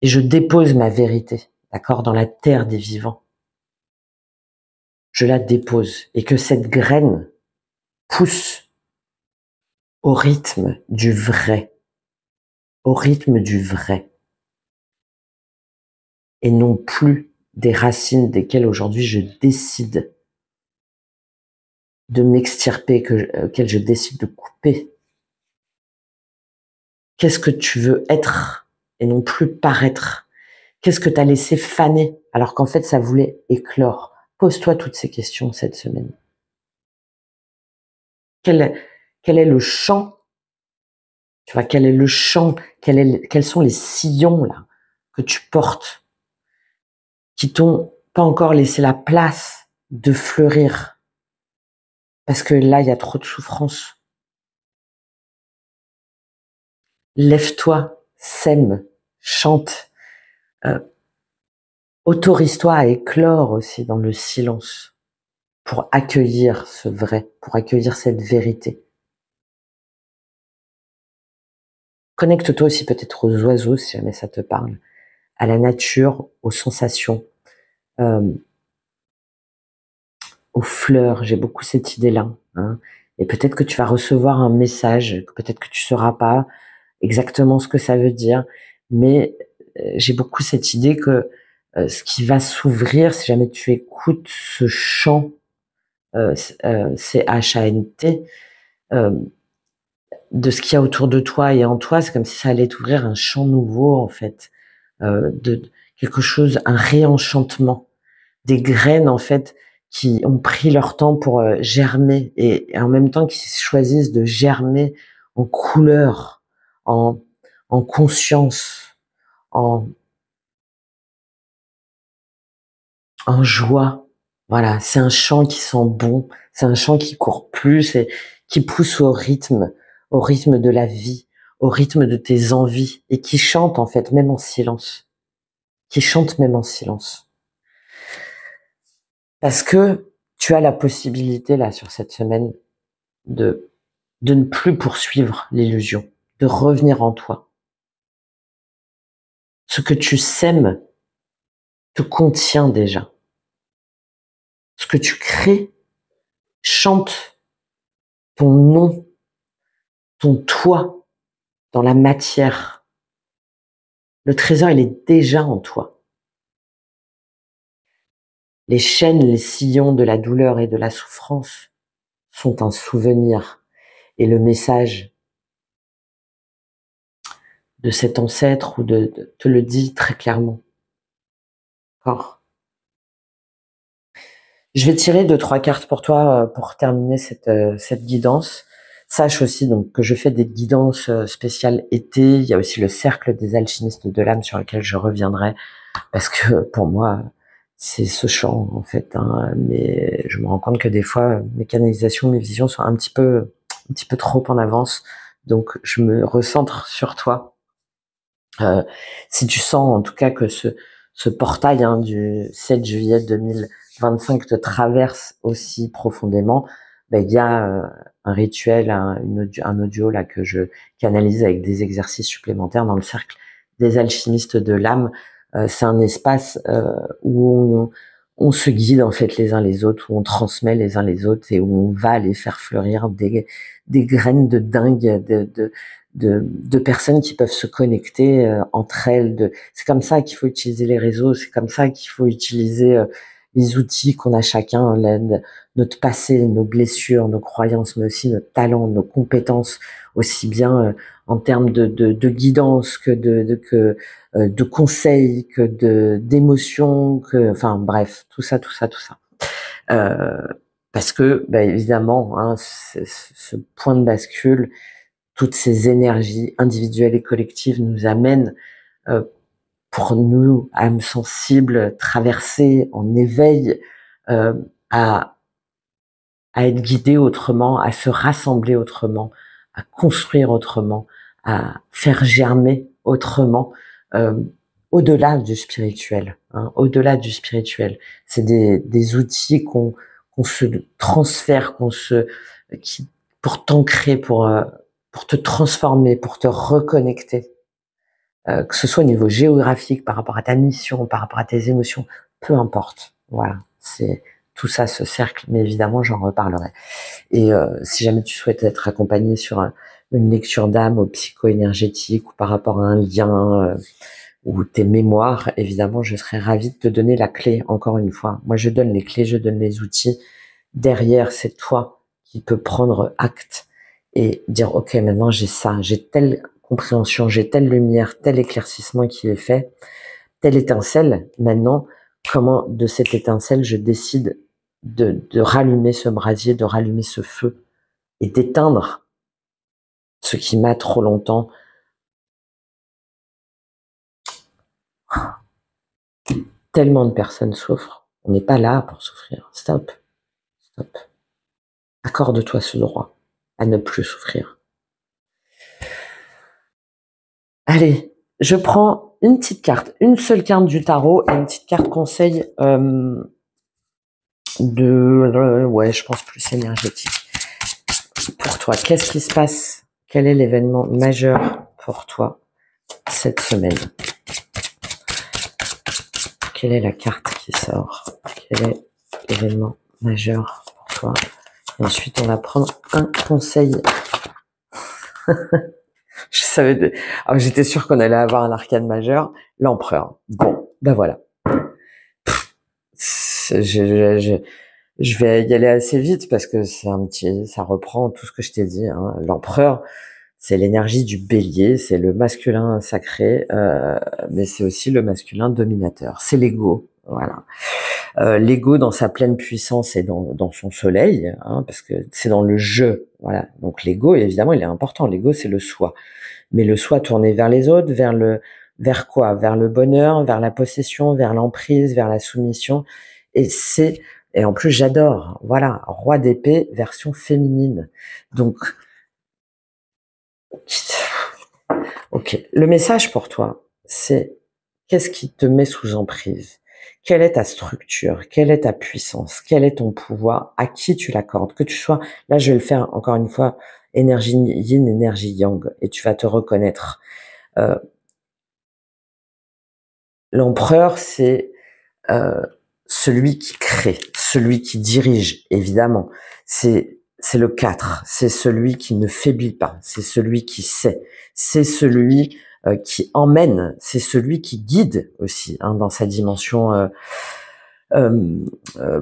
et je dépose ma vérité, d'accord, dans la terre des vivants. Je la dépose et que cette graine pousse au rythme du vrai, au rythme du vrai, et non plus des racines desquelles aujourd'hui je décide de m'extirper, auxquelles je décide de couper. Qu'est-ce que tu veux être et non plus paraître? Qu'est-ce que tu as laissé faner alors qu'en fait ça voulait éclore? Pose-toi toutes ces questions cette semaine. Quel est le champ? Tu vois, quel est le champ? Quels sont les sillons là que tu portes qui t'ont pas encore laissé la place de fleurir? Parce que là, il y a trop de souffrance. Lève-toi, sème, chante, autorise-toi à éclore aussi dans le silence pour accueillir ce vrai, pour accueillir cette vérité. Connecte-toi aussi peut-être aux oiseaux, si jamais ça te parle, à la nature, aux sensations, aux fleurs. J'ai beaucoup cette idée-là. Hein. Et peut-être que tu vas recevoir un message, peut-être que tu sauras pas exactement ce que ça veut dire, mais j'ai beaucoup cette idée que ce qui va s'ouvrir, si jamais tu écoutes ce chant, CHANT, de ce qu'il y a autour de toi et en toi, c'est comme si ça allait t'ouvrir un champ nouveau, en fait, de quelque chose, un réenchantement, des graines, en fait, qui ont pris leur temps pour germer et en même temps qui choisissent de germer en couleur, en, en conscience, en, en joie. Voilà, c'est un chant qui sent bon, c'est un chant qui court plus et qui pousse au rythme de la vie, au rythme de tes envies et qui chante en fait même en silence, qui chante même en silence. Parce que tu as la possibilité là sur cette semaine de ne plus poursuivre l'illusion, de revenir en toi. Ce que tu sèmes te contient déjà. Ce que tu crées chante ton nom, ton toi dans la matière. Le trésor, il est déjà en toi. Les chaînes, les sillons de la douleur et de la souffrance sont un souvenir. Et le message de cet ancêtre ou te le dit très clairement. D'accord ? Je vais tirer 2-3 cartes pour toi pour terminer cette guidance. Sache aussi donc que je fais des guidances spéciales été. Il y a aussi le cercle des alchimistes de l'âme sur lequel je reviendrai parce que pour moi c'est ce champ en fait. Hein, mais je me rends compte que des fois mes canalisations, mes visions sont un petit peu trop en avance. Donc je me recentre sur toi. Si tu sens en tout cas que ce portail du 7 juillet 2025 te traverse aussi profondément, il y a un rituel, un audio là que je canalise avec des exercices supplémentaires dans le cercle des alchimistes de l'âme. C'est un espace où on se guide en fait les uns les autres, où on transmet les uns les autres et où on va aller faire fleurir des graines de dingue, de personnes qui peuvent se connecter entre elles. C'est comme ça qu'il faut utiliser les réseaux, c'est comme ça qu'il faut utiliser les outils qu'on a chacun, notre passé, nos blessures, nos croyances, mais aussi notre talent, nos compétences, aussi bien en termes de guidance que de conseils, que d'émotions, enfin bref, tout ça. Parce que, évidemment, hein, ce point de bascule, toutes ces énergies individuelles et collectives nous amènent, pour nous, âmes sensibles, traversées en éveil, à être guidés autrement, à se rassembler autrement, à construire autrement, à faire germer autrement, au-delà du spirituel. Hein, au-delà du spirituel, c'est des outils qu'on se transfère, pour t'ancrer, pour te transformer, pour te reconnecter, que ce soit au niveau géographique, par rapport à ta mission, par rapport à tes émotions, peu importe. Voilà, c'est tout ça, ce cercle, mais évidemment, j'en reparlerai. Et si jamais tu souhaites être accompagné sur une lecture d'âme ou psycho-énergétique ou par rapport à un lien ou tes mémoires, évidemment, je serais ravie de te donner la clé, encore une fois. Moi, je donne les clés, je donne les outils. Derrière, c'est toi qui peux prendre acte et dire, OK, maintenant j'ai ça, j'ai telle compréhension, j'ai telle lumière, tel éclaircissement qui est fait, telle étincelle. Maintenant, comment de cette étincelle, je décide de rallumer ce brasier, de rallumer ce feu et d'éteindre ce qui m'a trop longtemps tellement de personnes souffrent. On n'est pas là pour souffrir. Stop. Stop. Accorde-toi ce droit à ne plus souffrir. Allez, je prends une petite carte, une seule carte du tarot et une petite carte conseil je pense plus énergétique. Pour toi, qu'est-ce qui se passe? Quel est l'événement majeur pour toi cette semaine? Quelle est la carte qui sort? Quel est l'événement majeur pour toi? Et ensuite, on va prendre un conseil. Je savais, alors j'étais sûre qu'on allait avoir un arcane majeur, l'empereur. Bon, ben voilà. Je vais y aller assez vite parce que ça reprend tout ce que je t'ai dit, hein. L'empereur, c'est l'énergie du bélier, c'est le masculin sacré, mais c'est aussi le masculin dominateur. C'est l'ego, voilà. L'ego dans sa pleine puissance et dans son soleil, hein, parce que c'est dans le je, voilà. Donc l'ego, évidemment, il est important. L'ego, c'est le soi, mais le soi tourné vers les autres, vers quoi? Vers le bonheur, vers la possession, vers l'emprise, vers la soumission. Et en plus, j'adore. Voilà, roi d'épée version féminine. Donc, ok. Le message pour toi, c'est qu'est-ce qui te met sous emprise? Quelle est ta structure? Quelle est ta puissance? Quel est ton pouvoir? À qui tu l'accordes? Que tu sois, là, je vais le faire encore une fois, énergie yin, énergie yang, et tu vas te reconnaître. L'empereur, c'est celui qui crée, celui qui dirige, évidemment. C'est le 4, c'est celui qui ne faiblit pas, c'est celui qui sait, c'est celui qui emmène, c'est celui qui guide aussi, hein, dans sa dimension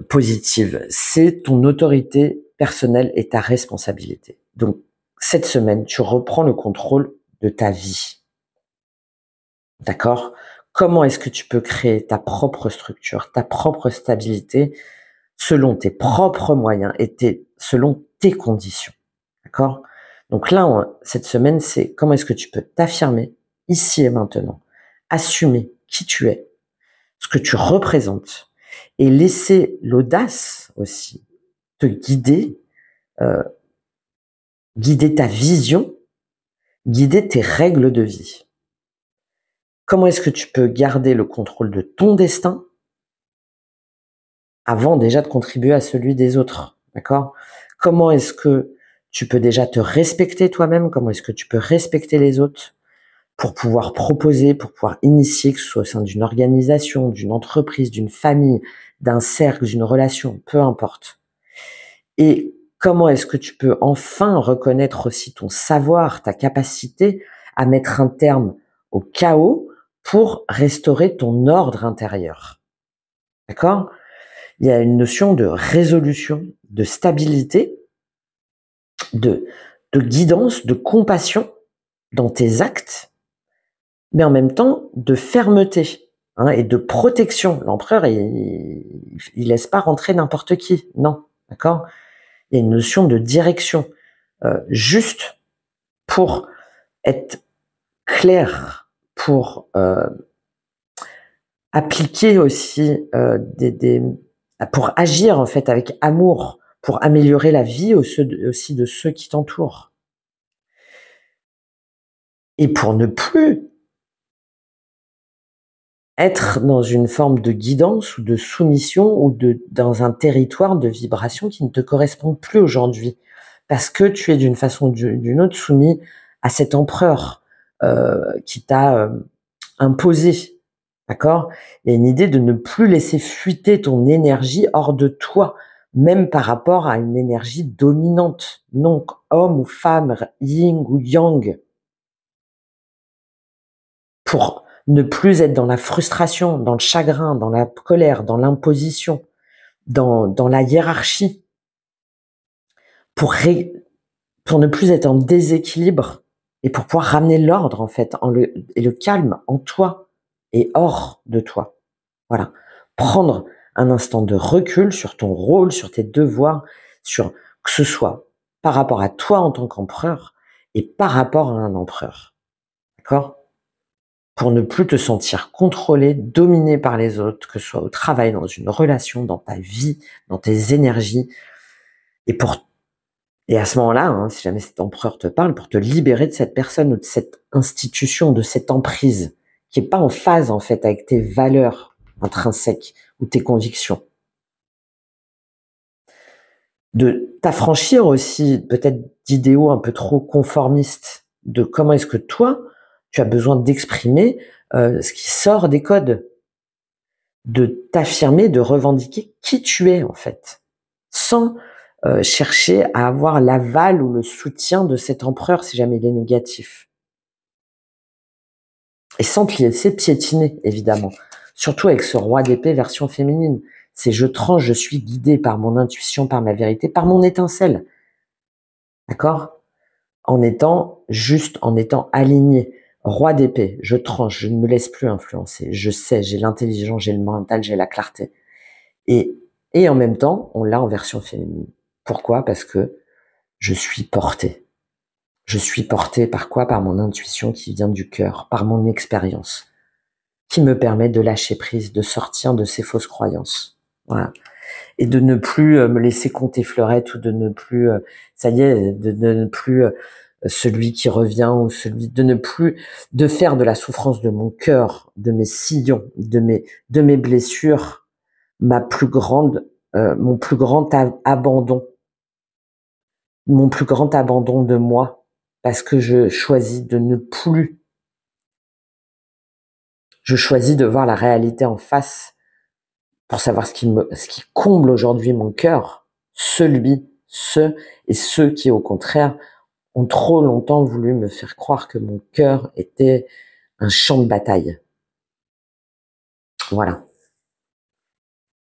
positive. C'est ton autorité personnelle et ta responsabilité. Donc, cette semaine, tu reprends le contrôle de ta vie. D'accord? Comment est-ce que tu peux créer ta propre structure, ta propre stabilité selon tes propres moyens et selon tes conditions? D'accord? Donc là, cette semaine, c'est comment est-ce que tu peux t'affirmer ici et maintenant, assumer qui tu es, ce que tu représentes et laisser l'audace aussi te guider, guider ta vision, guider tes règles de vie. Comment est-ce que tu peux garder le contrôle de ton destin avant déjà de contribuer à celui des autres, d'accord? Comment est-ce que tu peux déjà te respecter toi-même? Comment est-ce que tu peux respecter les autres pour pouvoir proposer, pour pouvoir initier, que ce soit au sein d'une organisation, d'une entreprise, d'une famille, d'un cercle, d'une relation, peu importe. Et comment est-ce que tu peux enfin reconnaître aussi ton savoir, ta capacité à mettre un terme au chaos pour restaurer ton ordre intérieur? D'accord? Il y a une notion de résolution, de stabilité, de guidance, de compassion dans tes actes, mais en même temps de fermeté, hein, et de protection. L'empereur, il laisse pas rentrer n'importe qui, non, d'accord? Il y a une notion de direction, juste pour être clair, pour appliquer aussi pour agir en fait avec amour, pour améliorer la vie aussi de ceux qui t'entourent. Et pour ne plus être dans une forme de guidance ou de soumission ou dans un territoire de vibration qui ne te correspond plus aujourd'hui. Parce que tu es d'une façon ou d'une autre soumis à cet empereur qui t'a imposé. D'accord? Il y a une idée de ne plus laisser fuiter ton énergie hors de toi, même par rapport à une énergie dominante. Donc, homme ou femme, yin ou yang. Pour ne plus être dans la frustration, dans le chagrin, dans la colère, dans l'imposition, dans la hiérarchie. Pour ne plus être en déséquilibre et pour pouvoir ramener l'ordre, en fait, et le calme en toi et hors de toi. Voilà. Prendre un instant de recul sur ton rôle, sur tes devoirs, sur que ce soit par rapport à toi en tant qu'empereur et par rapport à un empereur. D'accord? Pour ne plus te sentir contrôlé, dominé par les autres, que ce soit au travail, dans une relation, dans ta vie, dans tes énergies. Et à ce moment-là, hein, si jamais cet empereur te parle, pour te libérer de cette personne ou de cette institution, de cette emprise, qui est pas en phase, en fait, avec tes valeurs intrinsèques ou tes convictions. De t'affranchir aussi, peut-être, d'idéaux un peu trop conformistes, de comment est-ce que toi, tu as besoin d'exprimer ce qui sort des codes, de t'affirmer, de revendiquer qui tu es en fait, sans chercher à avoir l'aval ou le soutien de cet empereur si jamais il est négatif. Et sans te laisser piétiner, évidemment. Surtout avec ce roi d'épée version féminine. C'est je tranche, je suis guidée par mon intuition, par ma vérité, par mon étincelle. D'accord? En étant juste, en étant aligné. Roi d'épée, je tranche, je ne me laisse plus influencer. Je sais, j'ai l'intelligence, j'ai le mental, j'ai la clarté. Et en même temps, on l'a en version féminine. Pourquoi? Parce que je suis portée. Je suis portée par quoi? Par mon intuition qui vient du cœur, par mon expérience, qui me permet de lâcher prise, de sortir de ces fausses croyances. Voilà. Et de ne plus me laisser compter fleurette ou de ne plus, ça y est, de ne plus celui qui revient ou celui, de ne plus, de faire de la souffrance de mon cœur, de mes sillons, de mes blessures, ma plus grande, mon plus grand abandon, mon plus grand abandon de moi, parce que je choisis de ne plus, je choisis de voir la réalité en face pour savoir ce qui comble aujourd'hui mon cœur, ceux et ceux qui, au contraire, ont trop longtemps voulu me faire croire que mon cœur était un champ de bataille. Voilà.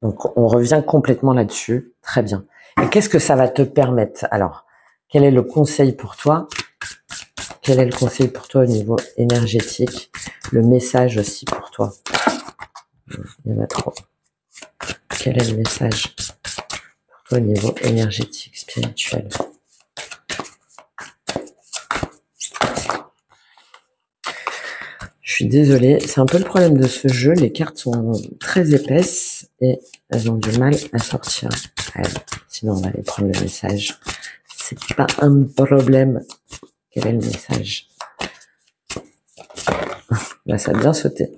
Donc, on revient complètement là-dessus. Très bien. Et qu'est-ce que ça va te permettre? Alors, quel est le conseil pour toi? Quel est le conseil pour toi au niveau énergétique? Le message aussi pour toi? Il y en a trop. Quel est le message pour toi au niveau énergétique, spirituel? Je suis désolée, c'est un peu le problème de ce jeu. Les cartes sont très épaisses et elles ont du mal à sortir. Sinon, on va aller prendre le message. C'est pas un problème. Quel est le message? Là, ça a bien sauté.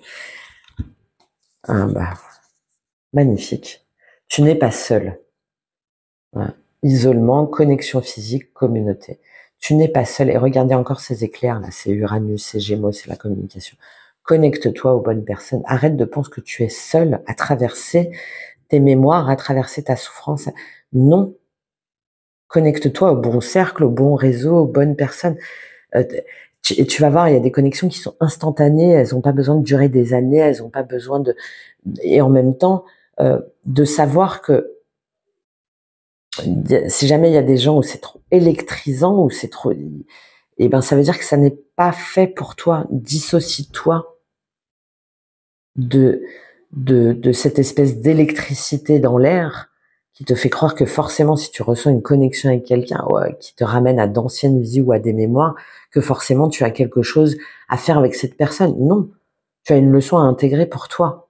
Ah bah, magnifique. Tu n'es pas seul. Voilà. Isolement, connexion physique, communauté. Tu n'es pas seul. Et regardez encore ces éclairs là, c'est Uranus, c'est Gémeaux, c'est la communication. Connecte-toi aux bonnes personnes. Arrête de penser que tu es seul à traverser tes mémoires, à traverser ta souffrance. Non. Connecte-toi au bon cercle, au bon réseau, aux bonnes personnes. Et tu vas voir, il y a des connexions qui sont instantanées. Elles n'ont pas besoin de durer des années. Elles n'ont pas besoin de... Et en même temps, de savoir que si jamais il y a des gens où c'est trop électrisant, où c'est trop... Eh ben, ça veut dire que ça n'est pas fait pour toi. Dissocie-toi de cette espèce d'électricité dans l'air qui te fait croire que forcément, si tu ressens une connexion avec quelqu'un qui te ramène à d'anciennes vies ou à des mémoires, que forcément tu as quelque chose à faire avec cette personne. Non, tu as une leçon à intégrer pour toi.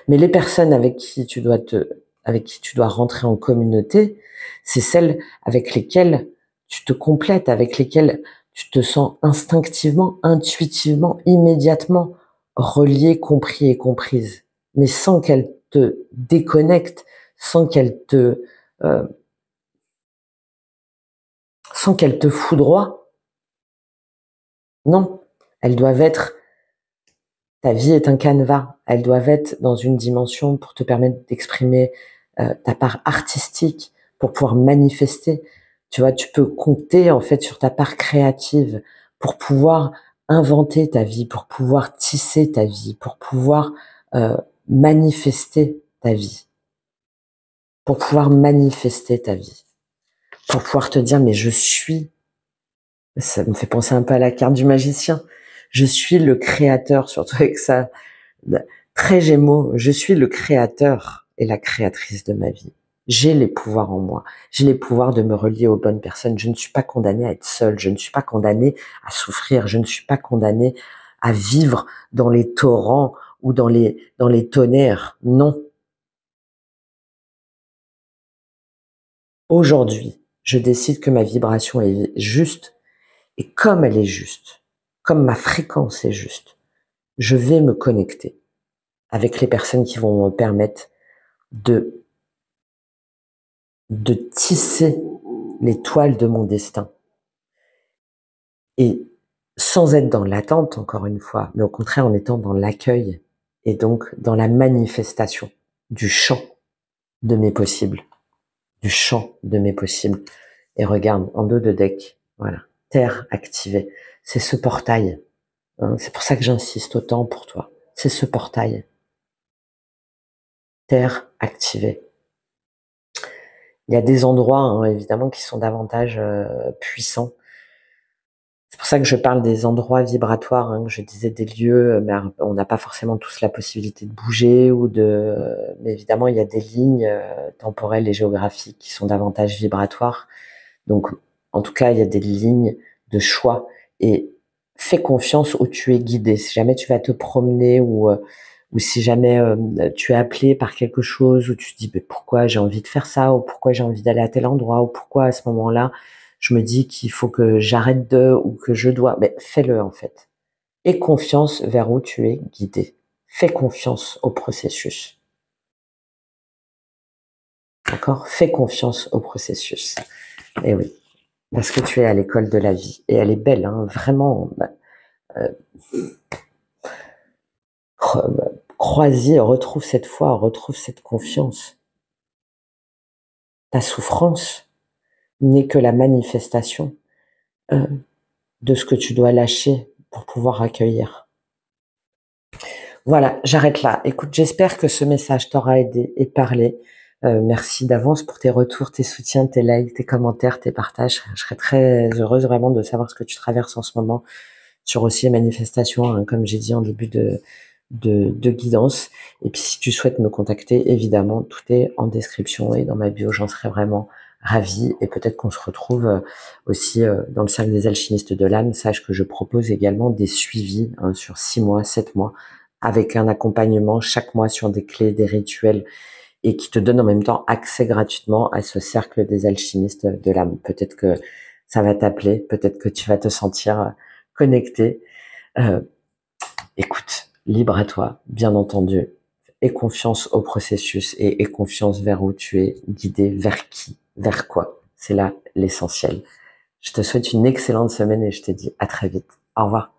Mais les personnes avec qui tu dois rentrer en communauté, c'est celles avec lesquelles tu te complètes, avec lesquelles tu te sens instinctivement, intuitivement, immédiatement relié, compris et comprise, mais sans qu'elles te déconnectent, sans qu'elles te foudroient. Non, elles doivent être, ta vie est un canevas, elles doivent être dans une dimension pour te permettre d'exprimer ta part artistique, pour pouvoir manifester. Tu vois, tu peux compter en fait sur ta part créative pour pouvoir inventer ta vie, pour pouvoir tisser ta vie, pour pouvoir manifester ta vie, pour pouvoir manifester ta vie, pour pouvoir te dire mais je suis, ça me fait penser un peu à la carte du magicien, je suis le créateur, surtout avec ça, très Gémeaux, je suis le créateur et la créatrice de ma vie. J'ai les pouvoirs en moi. J'ai les pouvoirs de me relier aux bonnes personnes. Je ne suis pas condamnée à être seule. Je ne suis pas condamnée à souffrir. Je ne suis pas condamnée à vivre dans les torrents ou dans les tonnerres. Non. Aujourd'hui, je décide que ma vibration est juste et comme elle est juste, comme ma fréquence est juste, je vais me connecter avec les personnes qui vont me permettre de tisser les toiles de mon destin. Et sans être dans l'attente, encore une fois, mais au contraire en étant dans l'accueil et donc dans la manifestation du champ de mes possibles, du champ de mes possibles. Et regarde, en dos de deck, voilà, terre activée. C'est ce portail. Hein, c'est pour ça que j'insiste autant pour toi. C'est ce portail. Terre activée. Il y a des endroits, hein, évidemment, qui sont davantage puissants. C'est pour ça que je parle des endroits vibratoires, hein, que je disais des lieux, mais on n'a pas forcément tous la possibilité de bouger mais évidemment, il y a des lignes temporelles et géographiques qui sont davantage vibratoires. Donc, en tout cas, il y a des lignes de choix et fais confiance où tu es guidé. Si jamais tu vas te promener ou si jamais tu es appelé par quelque chose où tu te dis mais pourquoi j'ai envie de faire ça ou pourquoi j'ai envie d'aller à tel endroit ou pourquoi à ce moment-là je me dis qu'il faut que j'arrête ou que je dois, mais fais-le en fait. Aie confiance vers où tu es guidé. Fais confiance au processus. D'accord? Fais confiance au processus. Et oui, parce que tu es à l'école de la vie et elle est belle, hein, vraiment. Crois-y, retrouve cette foi, retrouve cette confiance. Ta souffrance n'est que la manifestation de ce que tu dois lâcher pour pouvoir accueillir. Voilà, j'arrête là. Écoute, j'espère que ce message t'aura aidé et parlé. Merci d'avance pour tes retours, tes soutiens, tes likes, tes commentaires, tes partages. Je serais très heureuse vraiment de savoir ce que tu traverses en ce moment sur aussi les manifestations, hein, comme j'ai dit en début de guidance. Et puis si tu souhaites me contacter, évidemment, tout est en description et dans ma bio, j'en serais vraiment ravie. Et peut-être qu'on se retrouve aussi dans le cercle des alchimistes de l'âme. Sache que je propose également des suivis hein, sur 6 mois, 7 mois, avec un accompagnement chaque mois sur des clés, des rituels, et qui te donne en même temps accès gratuitement à ce cercle des alchimistes de l'âme. Peut-être que ça va t'appeler, peut-être que tu vas te sentir connecté. Écoute, libre à toi, bien entendu. Aie confiance au processus et aie confiance vers où tu es guidé, vers qui, vers quoi. C'est là l'essentiel. Je te souhaite une excellente semaine et je te dis à très vite. Au revoir.